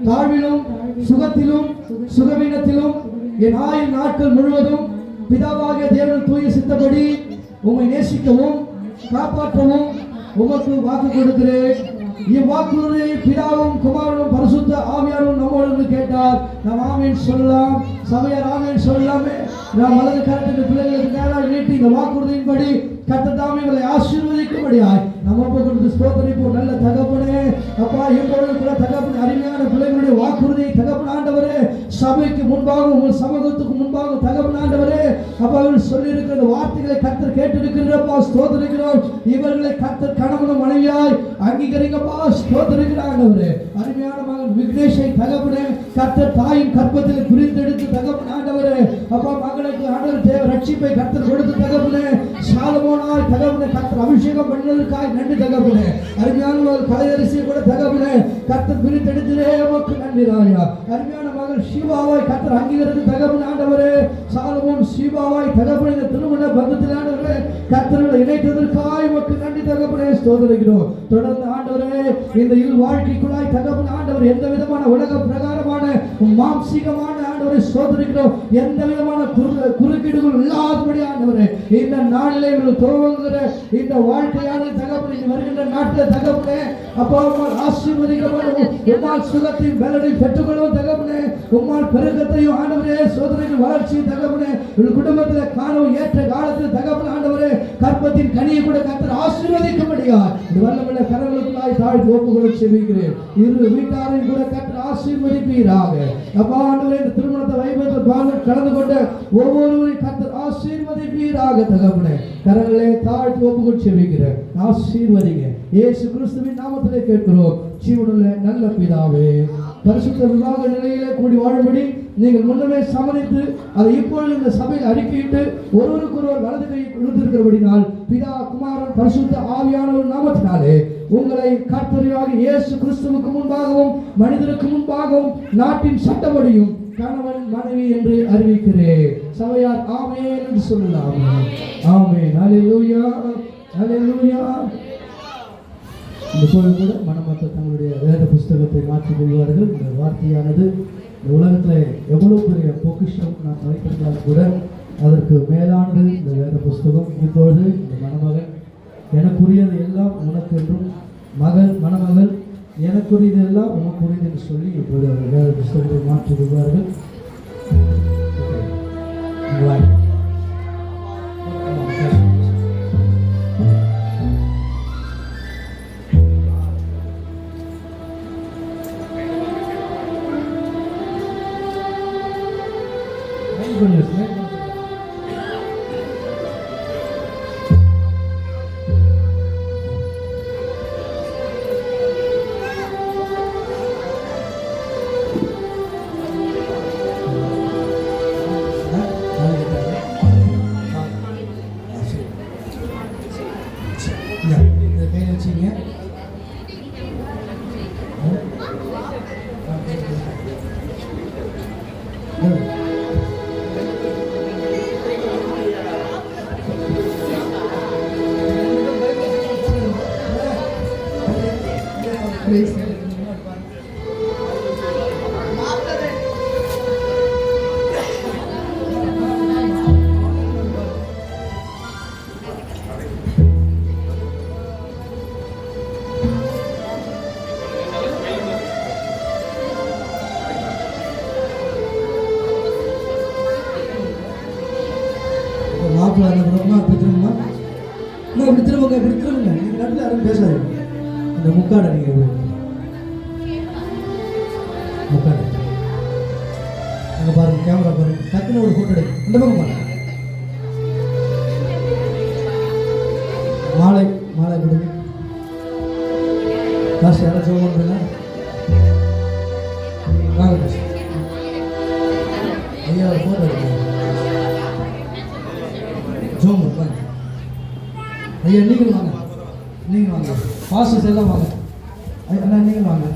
A: தாழ்விலும் சுகத்திலும் சுகவீனத்திலும் என் ஆயுள் நாட்கள் முழுவதும் பிதாவாகிய தேவன் தூய சித்தப்படி உம்மை நேசிக்கவும் காப்பாற்றவும் உமக்கு வாக்கு கொடுக்கிறேன். இவ்வாக்குறுதியை பிதாவும் குமாரனும் பரிசுத்த ஆவியாரும் நம்மோடு கேட்டார். நாம் ஆமீன் சொல்லலாம். சபையார் ஆமீன் சொல்லாமே. நாம் வலது கரத்துக்கு பிள்ளைகளுக்கு நேராக நீட்டி இந்த வாக்குறுதியின்படி கர்த்தர் தாமே இவர்களை ஆசீர்வதிக்கும்படியாய் நம்ம ஒப்பு கொடுத்து ஸ்தோத்திரிப்போம். நல்ல தகப்பனே, அப்பா இப்பொழுது கூட தகப்பன் அருமையான பிள்ளைகளுடைய வாக்குறுதியை தகப்பன் ஆண்டவரே சபைக்கு முன்பாக உங்கள் சமூகத்துக்கு முன்பாக தகப்பன் ஆண்டவரே அப்பா இவர்கள் சொல்லியிருக்கிற வார்த்தைகளை கர்த்தர் கேட்டிருக்கிறப்பா ஸ்தோத்திரிக்கிறோம். இவர்களை கர்த்தர் கணவனும் மனைவியாய் அங்கீகரிக்கப்பா ஸ்தோத்திரிக்கிறார் ஆண்டவரே. அருமையான மகன் விக்னேஷை தகப்பனே கர்த்தர் தாயின் கற்பத்தில் குறித்தெடுத்து தகப்பன் ஆண்டவரே அப்பா மகளுக்கு ஆண்டவர் தேவ ரட்சிப்பை கர்த்தர் கொடுத்து தகப்பனே சாலமோனாய் தகப்பனே கர்த்தர் அபிஷேகம் பண்ணதற்காக நன்றி தகப்பனே. அருமையான மகள் கலையரசியை கூட தகப்பனே கர்த்தர் பிரித்தெடுத்ததே உமக்கு நன்றி ராஜா. அருமையான மகள் சீபாவாய் கர்த்தர் அங்கீகரித்து தகப்பன் ஆண்டவரே சாலமோன் சீபாவாய் தகப்பனே இந்த திருமண பந்தத்தில் ஆண்டவரே கர்த்தர்களை இணைத்ததற்காக உமக்கு நன்றி தகப்பனே ஸ்தோத்திரிக்கிறோம். தொடர்ந்து ஆண்டவரே இந்த இல் வாழ்க்கைக்குள்ளாய் தகப்பன் ஆண்டவர் எந்த விதமான உலக பிரகாரமான மாம்சீகமான ஆண்டவரை ஸ்தோத்திரிக்கிறோம். எந்த விதமான குறுக்கீடுகள் இல்லாதபடி ஆண்டவரே இந்த நாளிலே இவர்கள் துவங்குகிற இந்த வாழ்க்கையானது தகப்பனே வருகின்ற நாட்டில் தகப்பனே அப்பா உம்மால் ஆசீர்வதிக்கப்படும் உம்மால் சுகத்தையும் பலனையும் பெற்றுக்கொள்ளும் தகப்பனே உம்மால் பெருக்கத்தையும் ஆண்டவரே சோதனையின் வளர்ச்சி தகப்பனே உங்கள் குடும்பத்தில் காணவும் ஏற்ற காலத்தில் தகப்பன் ஆண்டவரே கற்பத்தின் கனியை கூட கர்த்தர் ஆசீர்வதிக்கும்படியா இந்த வல்லமையுள்ள கரங்களுக்குள்ளாய் தாழ்த்தி ஒப்புக்கொள்ள செபிக்கிறேன். இரு வீட்டாரையும் கூட கர்த்தர் ஆசீர்வதிப்பீராக. அப்பா ஆண்டவரே இந்த திருமணத்தை வைபவத்தில் கலந்து கொண்ட ஒவ்வொருவரையும் கர்த்தர் ஆசீர்வதிப்பீராக தகப்பனே. கரங்களை தாழ்த்தி ஒப்புக்கொள்ள செபிக்கிறேன். ஆசீர்வதிங்க. இயேசு கிறிஸ்துவின் நாமத்திலே கேட்கிறோம் ஜீவனுள்ள நல்ல பிதாவே. பரிசுத்த விவாக நிலையிலே கூடி வாழும்படி நீங்கள் முன்னமே சம்மதித்து அதை இப்பொழுது இந்த சபையில் அறிக்கையிட்டு ஒருவருக்கொருவர் வலது கையை கொடுத்திருக்கிறபடினால் பிதா குமாரன் பரிசுத்த ஆவியானவர் நாமத்தினாலே உங்களை கர்த்தராக இயேசு கிறிஸ்துவுக்கு முன்பாகவும் மனிதருக்கு முன்பாகவும் நாட்டின் சட்டப்படியும் கணவன் மனைவி என்று அறிவிக்கிறேன். சபையார் ஆமென் என்று சொல்லலாம். ஆமென். ஹல்லேலூயா ஹல்லேலூயா. இந்த கோயில் கூட மணமக்கள் தங்களுடைய வேத புஸ்தகத்தை மாற்றிக் கொள்வார்கள். இந்த வார்த்தையானது இந்த உலகத்தில் எவ்வளவு பெரிய பொக்கிஷம் நான் வைத்திருந்தாலும் கூட அதற்கு மேலானது இந்த வேத புஸ்தகம். இப்பொழுது இந்த மணமகன் எனக்குரியது எல்லாம் உனக்கு என்றும் மணமகள் எனக்குரியது எல்லாம் உனக்குரியது என்று சொல்லி இப்பொழுது அவர் வேத புஸ்தகத்தை மாற்றிக் கொள்வார்கள்.
D: மாப்பிள்ளை என்ன பண்ணுவோம்னா அப்படி திரும்புமா இன்னும் இப்படி திரும்புங்க நீங்கள் நடுவில் யாரும் பேசாதீங்க. இந்த முக்காடை நீங்கள் முக்காடை அங்கே பாருங்க, கேமரா பாருங்க, டக்குன்னு ஒரு ஃபோட்டோ எடுங்க. இந்த பக்கம் பாருங்க. மாலை மாலை கொடுங்க. காசு யாரும் ஜோம் பண்ணுறீங்க? வாங்க காசு. ஐயா ஒரு ஃபோட்டோ எடுங்க. ஜோம் வாங்க. ஐயா நீங்கள் வாங்க, நீங்கள் வாங்க. பாஸ்டர்ஸ் எல்லாம் வாங்க. அண்ணா நீங்கள் வாங்க.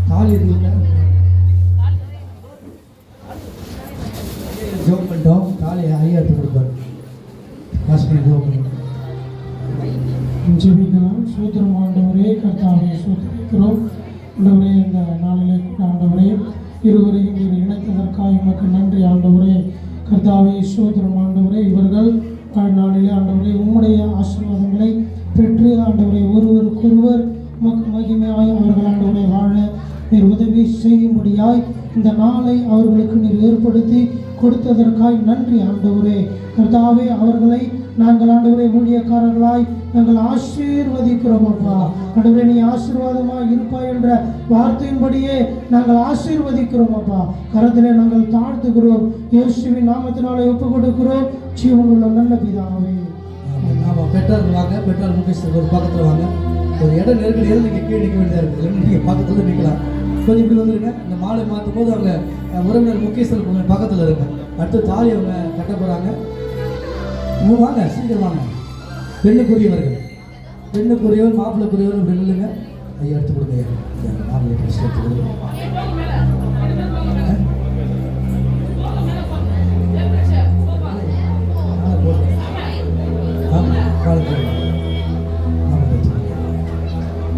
D: தாலி இருக்குல்ல, ஜோம் பண்ணிட்டோம். தாலி ஐயா எடுத்து கொடுப்பாரு. காசு பண்ணி ஜோம் பண்ணுங்க.
E: ஜெபிக்கலாம். சூத்திரம் ஆண்டவரே, கர்த்தாவே சூத்திரிக்கிறோம். ஆண்டவரே, இந்த நாளிலே கூட ஆண்டவரே இருவரையும் நீர் இணைத்ததற்காக உமக்கு நன்றி ஆண்டவரே. கர்த்தாவே சூத்திரம் ஆண்டவரே, இவர்கள் நாளிலே ஆண்டவரே உம்முடைய ஆசீர்வாதங்களை பெற்று ஆண்டவரை ஒருவருக்கொருவர் உமக்கு மகிமையாய் அவர்கள் ஆண்டவரை வாழ நீர் உதவி செய்யும்படியாய் இந்த நாளை அவர்களுக்கு நீர் ஏற்படுத்தி கொடுத்ததற்காய் நன்றி ஆண்டவரே. கர்த்தாவே, அவர்களை நாங்கள் ஆண்டவரை ஊழியக்காரர்களாய் நாங்கள் ஆசீர்வதிக்கிறோம் அப்பா. ஆண்டவரே, நீ ஆசீர்வாதமாய் இருப்பாய் என்ற வார்த்தையின்படியே நாங்கள் ஆசீர்வதிக்கிறோம் அப்பா. கரத்திலே நாங்கள் தாழ்த்துகிறோம். இயேசுவின் நாமத்தினாலே ஒப்புக் கொடுக்கிறோம். ஜீவனுள்ள நல்ல பிதாவே.
D: ஆமாம், பெற்றோர்கள் வாங்க. பெற்றோர் முக்கியஸ்தர் ஒரு பக்கத்தில் வாங்க. ஒரு இடம் நெருக்கடியில் நீங்கள் கீழே நிற்க வேண்டியதாக இருக்குது. இல்லைன்னு நீங்கள் பக்கத்தில் நிற்கலாம். கொஞ்சம் இப்படி வந்துருங்க. இந்த மாலை மாற்றும் போது அவங்க உறவினர் முக்கியஸ்தர் கொஞ்சம் பக்கத்தில் இருங்க. அடுத்து தாலி அவங்க கட்ட போகிறாங்க. வாங்க, சீக்கிரம் வாங்க. பெண்ணுக்குரியவர்கள், பெண்ணுக்குரியவர், மாப்பிள்ளைக்குரியவர் இப்படி இல்லைங்க. ஐயா எடுத்து கொடுங்க. மாப்பிள்ளை எடுத்து கொடுங்க.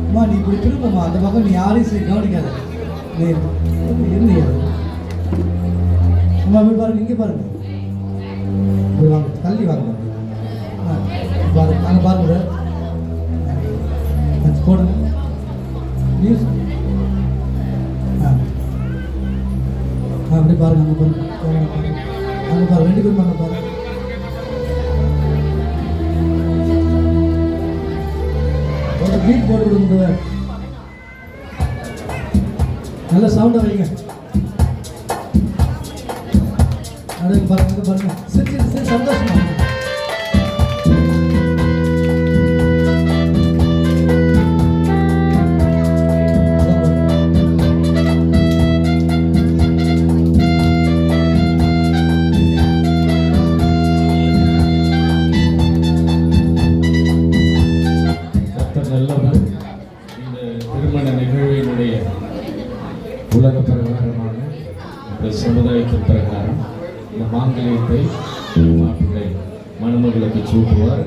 D: அம்மா, நீ இப்படி திரும்பமா அந்த பக்கம். நீ யாரையும் சரி கவனிக்காத. நீ இருந்தீங்க. அம்மா போய் பாருங்க, இங்கே பாருங்க. வாங்க, தள்ளி வாங்க. பாருங்க, அங்கே பாருங்க. போடுங்க நியூஸ். அப்படி பாருங்க, அங்கே பாருங்க. அங்கே பாருங்க, ரெண்டு பேரும் அங்கே பாருங்க. ஒரு பீட் போட்டு கொடுங்க. நல்ல சவுண்டை வைங்க. அப்படியே பாருங்க, பாருங்க. சரி சரி, சந்தோஷமா.
A: உலக பிரகாரமான இந்த சமுதாயத்தின் பிரகாரம் இந்த மாங்கல்யத்தை மாப்பிள்ளை மணமகளுக்கு சூட்டுவார்.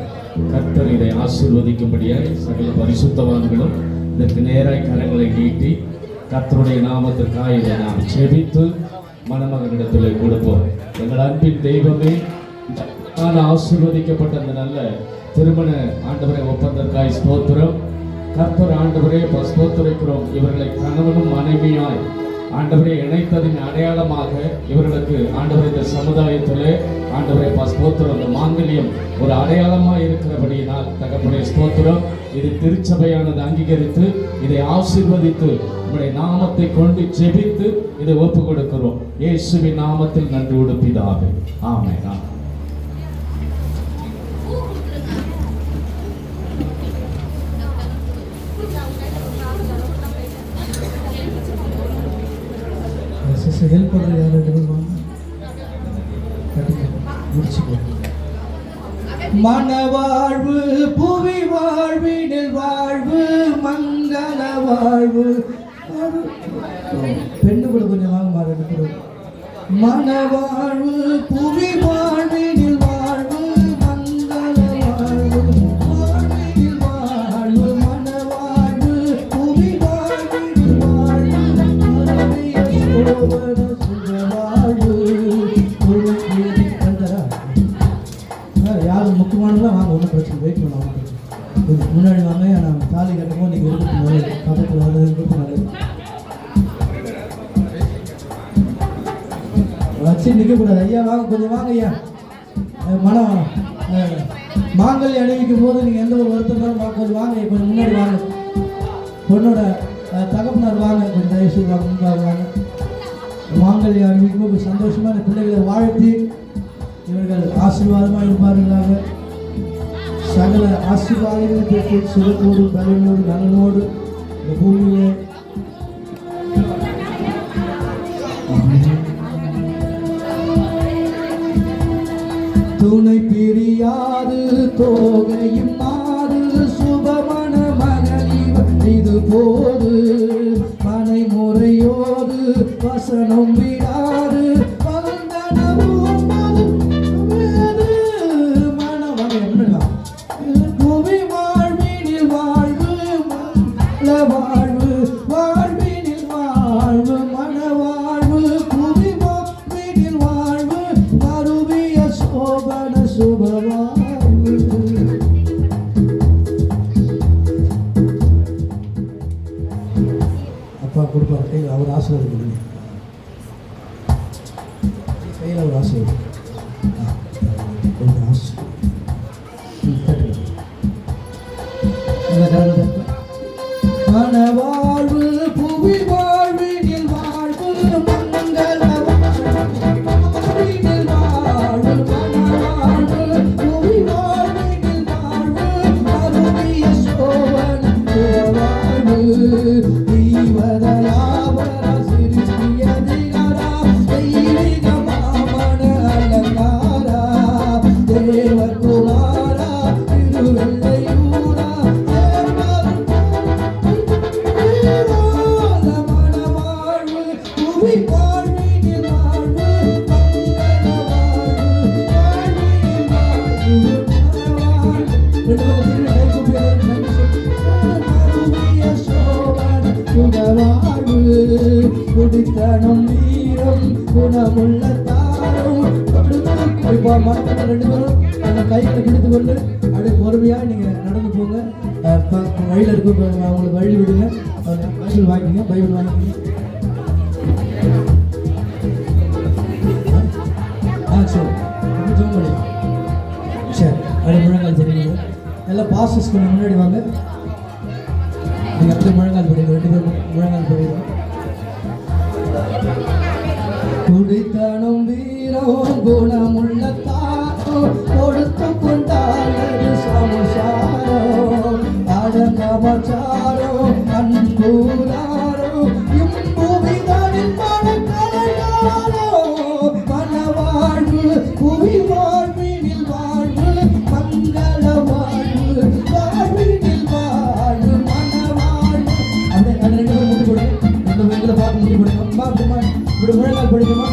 A: கர்த்தர் இதை ஆசீர்வதிக்கும்படியாய் சகல பரிசுத்தவான்களும் இதற்கு நேராய் கரங்களை நீட்டி கர்த்தருடைய நாமத்திற்காக இதை நாம் செபித்து மணமகனிடத்தில் கொடுப்போம். எங்கள் அன்பின் தெய்வமே, ஆசீர்வதிக்கப்பட்ட அந்த நல்ல திருமண ஆண்டவரை ஒப்பந்தற்காய் ஸ்தோத்திரம். கர்த்தர் ஆண்டவரே ஸ்தோத்திரிக்கிறோம். இவர்களை கணவனும் மனைவியாய் ஆண்டவரை இணைத்ததின் அடையாளமாக இவர்களுக்கு ஆண்டவரை இந்த சமுதாயத்திலே ஆண்டவரை ஸ்தோத்திரம். அந்த மாங்கல்யம் ஒரு அடையாளமாக இருக்கிறபடியினால் தகப்பனே ஸ்தோத்திரம். இது திருச்சபையானது அங்கீகரித்து இதை ஆசீர்வதித்து உங்களுடைய நாமத்தை கொண்டு ஜெபித்து இதை ஒப்பு கொடுக்கிறோம். இயேசுவின் நாமத்தில் நன்றி பிதாவே. ஆமென்.
D: ஹெல்ப் பண்ணுறது யாரும் முடிச்சுக்கோ. மனவாழ்வு புவி வாழ்வினில் வாழ்வு மங்கள வாழ்வு. பெண்ணு கூட கொஞ்சம் வாங்க மாட்டேன். மனவாழ்வு புவி வாழ்வினில் வாழ்வு மங்கள வாழ்வு வாழ்வினில் வாழ்வு மனவாழ்வு புவி வாழ்வினில் வாழ்வு யாரும் முக்கியமானதான் வாங்க, ஒன்றும் பிரச்சனை. வெயிட் பண்ணுவாங்க, முன்னாடி வாங்க. நான் தாலி கட்டும்போது நீங்கள் இருக்கிறது நல்லது, பக்கத்தில் வர்றது இருக்கிறது நல்லது. சரி நிற்கக்கூடாது ஐயா, வாங்க கொஞ்சம் வாங்க ஐயா. மனம் மாங்கல்யம் அணிவிக்கும் போது நீங்கள் எந்த ஒரு வருத்தம் இருந்தாலும் கொஞ்சம் வாங்க ஐயா, கொஞ்சம் முன்னாடி வாங்க. பொண்ணோட தகப்பனார் வாங்க, கொஞ்சம் தயவுசெய்து வாங்க, முன்பாக வாங்க. மாங்கல்யம் அணிவிக்கும் போது சந்தோஷமாக இந்த பிள்ளைகளை வாழ்த்தி இவர்கள் ஆசீர்வாதமாக இருப்பார்களாக. சகல ஆசீர்வாதங்களை பெற்று சுகத்தோடு பலனோடு நலனோடு இந்த பூமியிலே துணை பிரியாது தோகையும் மாறு சுபமன மகளிர் இது போது மனை முறையோடு வசனம் விடாது புவி வாழ்வினில் வாழ்வு வாழ்வு வாழ்வினில் வாழ்வு மன வாழ்வு புவி வாழ்வினில் வாழ்வு மறுவிய சோபன சுபவாழ்வு. அப்பா கொடுப்பார் கையில் அவர் ஆசீர்வாதம் கொடுங்க, கையில் அவர் ஆசீர்வாதம் மனவாழ்வு புவி வாழ்வினில் வாழ்வு மங்கள வாழ்வினில் வாழ்வு மனவாழ்வு புவி வாழ்வினில் வாழ்வு மறுவிய சோபன வாழ்வு தீவதயாவர சிறியதிகாரா தெய்வீக மாமன அலங்காரா தேவகுமாரா திருவெள்ளையூரா குடித்தனம் வீரம் குணமுள்ள தாரம் மரத்தில் 2 பேரும் அந்த கைகளை பிடித்து கொண்டு அப்படியே பொறுமையாக நீங்கள் நடந்து போங்க. வழியில் இருக்கும் அவங்களுக்கு வழி விடுங்க. பைபிள் வாங்கிங்க, பைபிள் வாங்கிங்க. சரி ஜோம் பண்ணி சரி அப்படி முழங்கால் தெரியுங்க. எல்லாம் பாசஸ் கொஞ்சம் முன்னாடி வாங்க. நீங்கள் அப்படியே முழங்கால் படிங்க, 2 பேரும் முழங்கால் படிங்க. குடித்தனம் வீரம் குணமுள்ள தாரம் கொடுத்து கொண்டாடு சமசாரம் அடங்கமச்சாரம் அன்பூராரம் இம்புவிதனின் மனக்கலங்காரோ மனவாழ்வு புவி வாழ்வினில் வாழ்வு மங்கள வாழ்வு வாழ்வினில் வாழ்வு மனவாழ்வு. அந்த 2 பேரும் முடி கொடுங்க, இந்த வீட்டில் பார்த்து முடி கொடுங்க. இப்படி முழங்கால் படிக்குமா,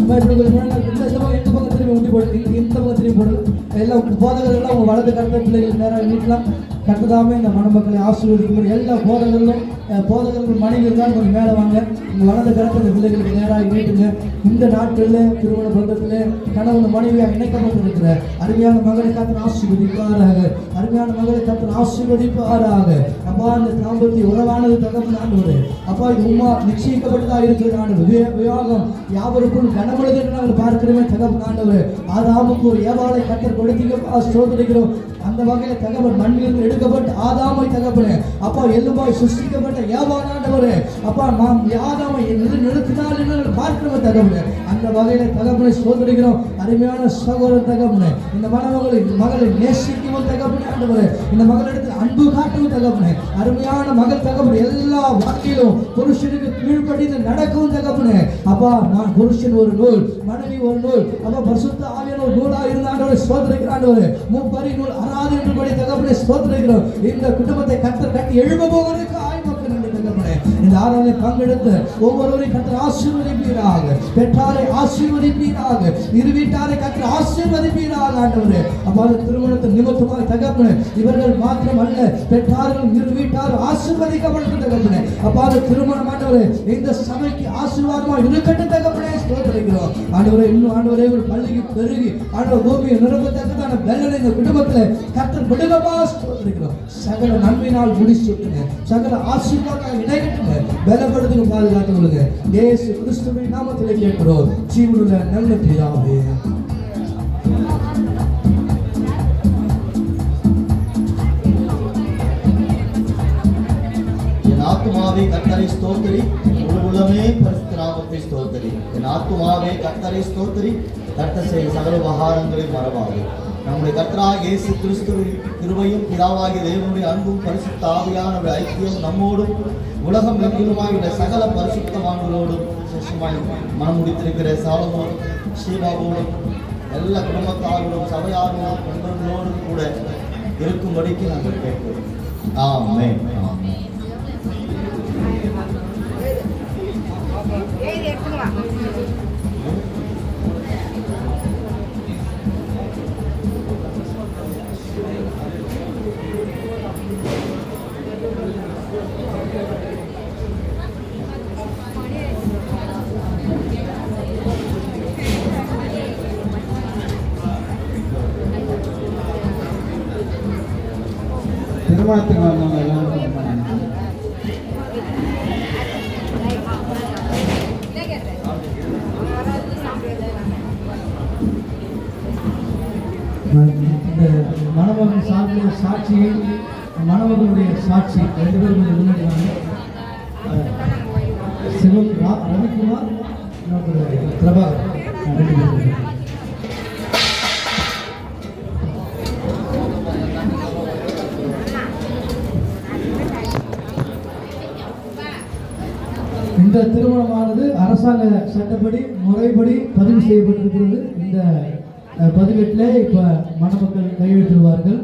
D: இப்படி முழங்கால் இந்த பக்கம் திரும்பி முடி போடுங்க, இந்த பக்கம் திரும்பி போடுங்க. எல்லாம் போதகர்கள்லாம் உங்கள் வலது கருத்தை பிள்ளைகள் நேராக நீட்டலாம். கட்டதாமே இந்த மணமக்களை ஆசீர்வதிக்கும் எல்லா போதகர்கள் மனைவி இருந்தால் கொஞ்சம் மேலே வாங்க. உங்கள் வலது கருத்தை இந்த பிள்ளைகளுக்கு நேராக நீட்டுங்க. இந்த நாட்களில் திருமண பந்தத்தில் கணவன் மனைவியாக இணைக்கப்பட்டிருக்கிற அருமையான மகளை காத்து ஆசீர்வதிப்பாராக, அருமையான மகளை காத்து ஆசீர்வதிப்பாராக. அப்பா இந்த தாம்பத்திய உறவானது தகவல் ஆண்டு அப்பா இது உமா நிச்சயிக்கப்பட்டதாக இருக்கிற ஆண்டு விவாகம் யாவருக்கும் கனவுள்ளது என்று நாங்கள் பார்க்கிறோமே தகவல் ஆண்டவர். ஆதாமுக்கு ஒரு ஏவாளை கத்தர் கொடுத்தீங்க சோதனைக்கிறோம். அந்த வகையில் தகவல் மண்ணிலிருந்து எடுக்கப்பட்டு ஆதாமை தகவல் அப்பா எல்லுமாய் சிருஷ்டிக்கப்பட்ட ஏவாளாண்டவர் அப்பா நாம் ஆதாமை நிறுத்தினால் என்று பார்க்கிறோம் தகவல். அந்த வகையில் தகவலை சோதனைக்கிறோம். அருமையான சகோதரர் தகவல் இந்த மகளை நேசிக்கவும் தகவல் ஆண்டவர். இந்த மகளிடத்தில் அன்பு காட்டவும் தகவல். அருமையான மகள் தகவல் எல்லா வாழ்க்கையிலும் புருஷனுக்கு கீழ்ப்படிந்து நடக்கவும் தகவல். அப்பா நான் புருஷன் ஒரு நூல், மனைவி ஒரு நூல், அப்பா பரிசுத்த ஆவியான ஒரு நூலா இருந்தாண்டவர் சோதனைக்கிறாண்டவர். முப்பரி நூல் அராது என்றபடி தகவலை சோதனைக்கிறோம். இந்த குடும்பத்தை கர்த்தர் கட்டி எழுப்ப போவதற்கு ஆய்மக்கள் நன்றி தகவலே. இந்த ஆராதனை பங்கெடுத்து ஒவ்வொருவரையும் கர்த்தர் ஆசீர்வதிப்பீராக, பெற்றாரை ஆசீர்வதிப்பீராக, இரு வீட்டாரை கர்த்தர் ஆசீர்வதிப்பீராக ஆண்டவரே. அப்பா திருமணத்தின் நிமித்தமாக தகவல் இவர்கள் மாத்திரம் அல்ல, பெற்றார்கள் இரு வீட்டார் எல்லாரும் ஆசீர்வதிக்கப்பட்ட தகப்பனே. அப்பா அந்த திருமணம் ஆண்டவரே இந்த சபைக்கு ஆசீர்வாதமா இருக்கட்டும் தகப்பனே. ஸ்தோத்திரிக்கிறோம் ஆண்டவரே. இன்னும் ஆண்டவரே ஒரு பள்ளிக்கு பெருகி ஆண்டவர் பூமியை நிரப்பத்தக்கதான பெலனை இந்த குடும்பத்துல கர்த்தர் விடுகமா. ஸ்தோத்திரிக்கிறோம். சகல நன்மையினால் முடிச்சுட்டுங்க, சகல ஆசீர்வாதம் இணைக்கட்டுங்க, பலப்படுத்துங்க, பாதுகாத்து கொள்ளுங்க. இயேசு கிறிஸ்துவின் நாமத்திலே கேட்கிறோம் ஜீவனுள்ள நல்ல பிதாவே.
G: என் ஆத்துமாவே கர்த்தரை ஸ்தோத்திரி, முழு உள்ளமே பரிசுத்த நாமத்தை ஸ்தோத்திரி. என் ஆத்துமாவே கர்த்தரை ஸ்தோத்திரி, கர்த்தர் செய்த சகல உபகாரங்களையும் மறவாது. நம்முடைய கர்த்தராகிய இயேசு கிறிஸ்துவின் கிருபையும் பிதாவாகிய தேவனுடைய அன்பும் பரிசுத்த ஆவியானவருடைய ஐக்கியம் நம்மோடும் உலகம் எங்கிலுமாகிற சகல பரிசுத்தவான்களோடும் விசேஷமாய் மனம் முடித்திருக்கிற சாலமோனும் ஷீபாவோடும் எல்லா குடும்பத்தாரோடும் சபையாரோடும் நண்பர்களோடும் கூட இருக்கும்படிக்கு நாங்கள் கேட்கிறோம். ஆமென். ஆமென்.
B: திருமணத்துக்கு வந்தவங்க எல்லாருக்கும் ரொம்ப நன்றி. இந்த மணமகன் சார்ந்த சாட்சியை, மணமகனுடைய சாட்சி ரெண்டு பேரும் கொஞ்சம் முன்னாடி வாங்க. ரவிக்குமார், பிரபாகர் ரெண்டு பேரும். இந்த திருமணமானது அரசாங்க சட்டப்படி முறைப்படி பதிவு செய்யப்பட்டிருக்கிறது. இந்த பதிவேட்டில் இப்ப மணமக்கள் கையெழுத்திடுவார்கள்.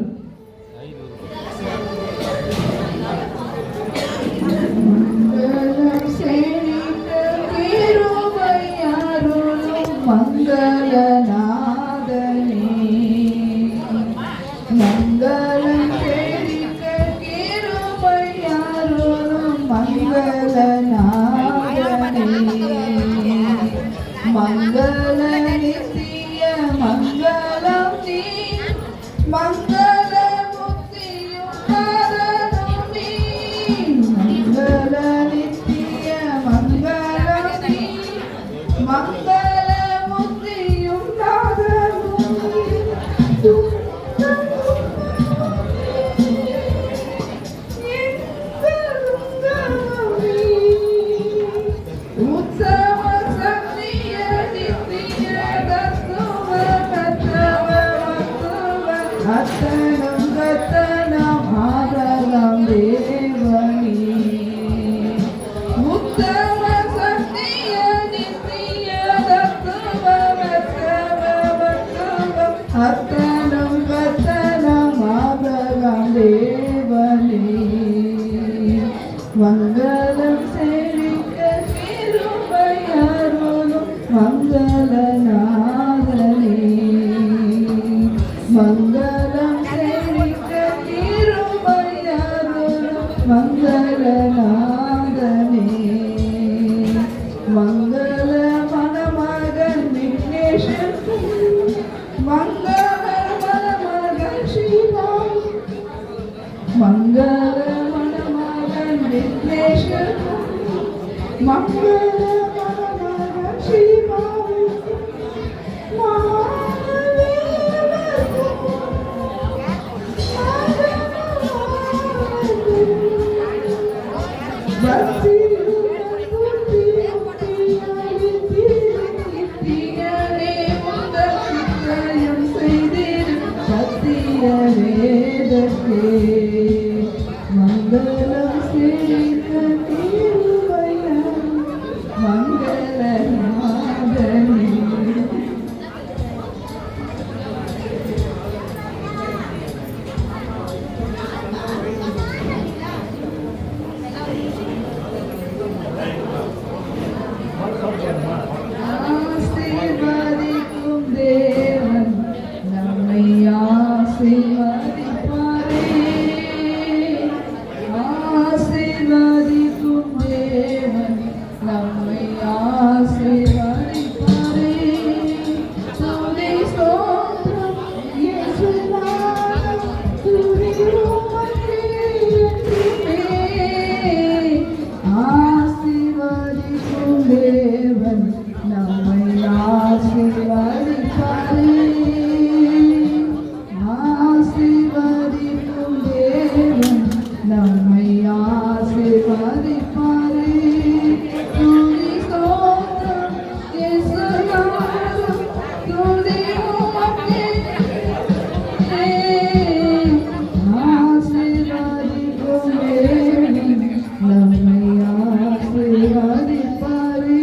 C: மங்களம் செழிக்க கிருபையருளும் மங்களநாதனே. மங்களம் செழிக்க கிருபையருளும் மங்களநாதனே. மங்கள மணமகன் விக்னேஷன், மங்கள மணமகன் சிவா, மங்கள மணமகன் விக்னேஷன், மங்கள மணமகன் சிவா. மங்களம் நம்மை ஆசீர்வதிப்பாரே. துதி ஸ்தோத்திரம் இயேசுநாதம், துதி உமக்கே. ஆசீர்வதிக்கும் தேவன் நம்மை ஆசீர்வதிப்பாரே.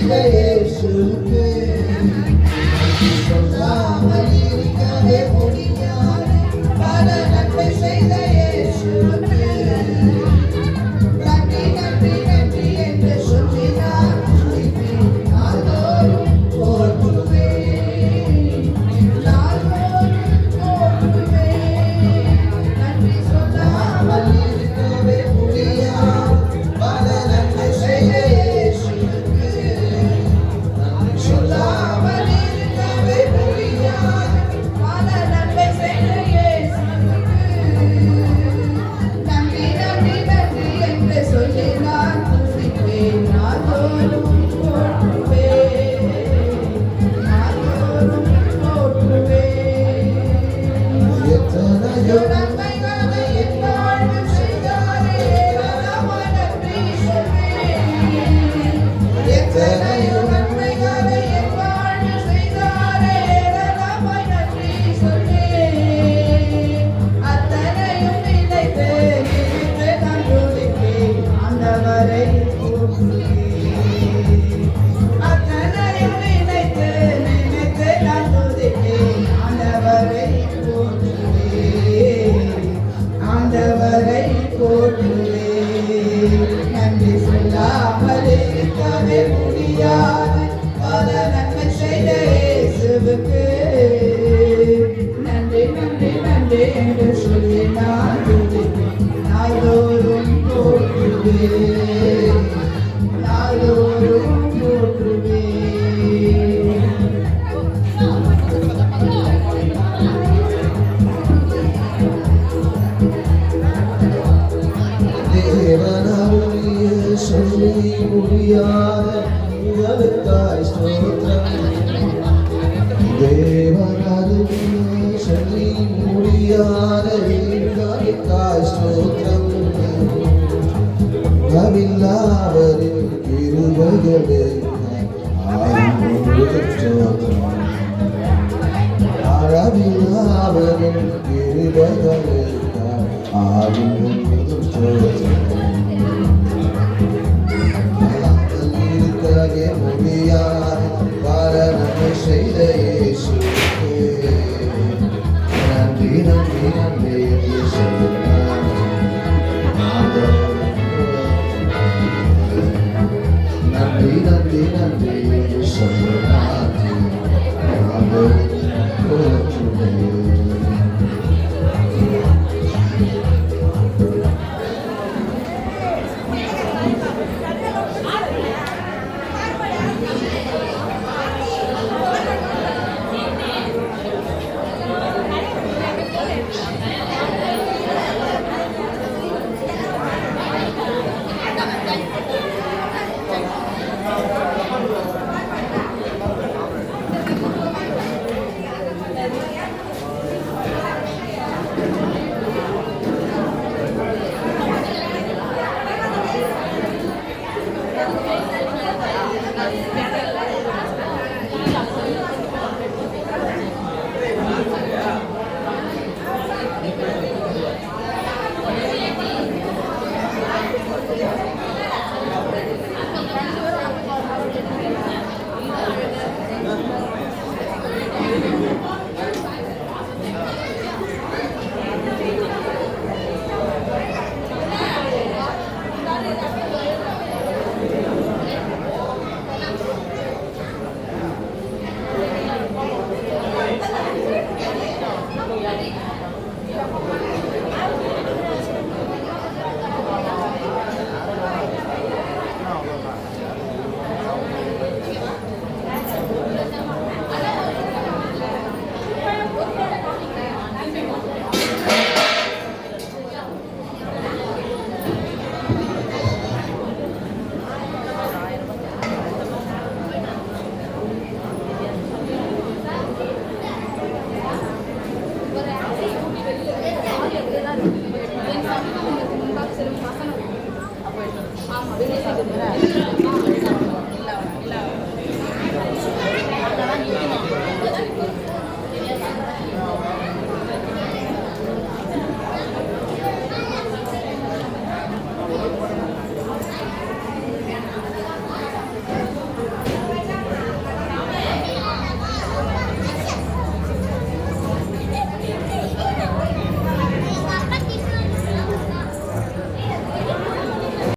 H: Amen.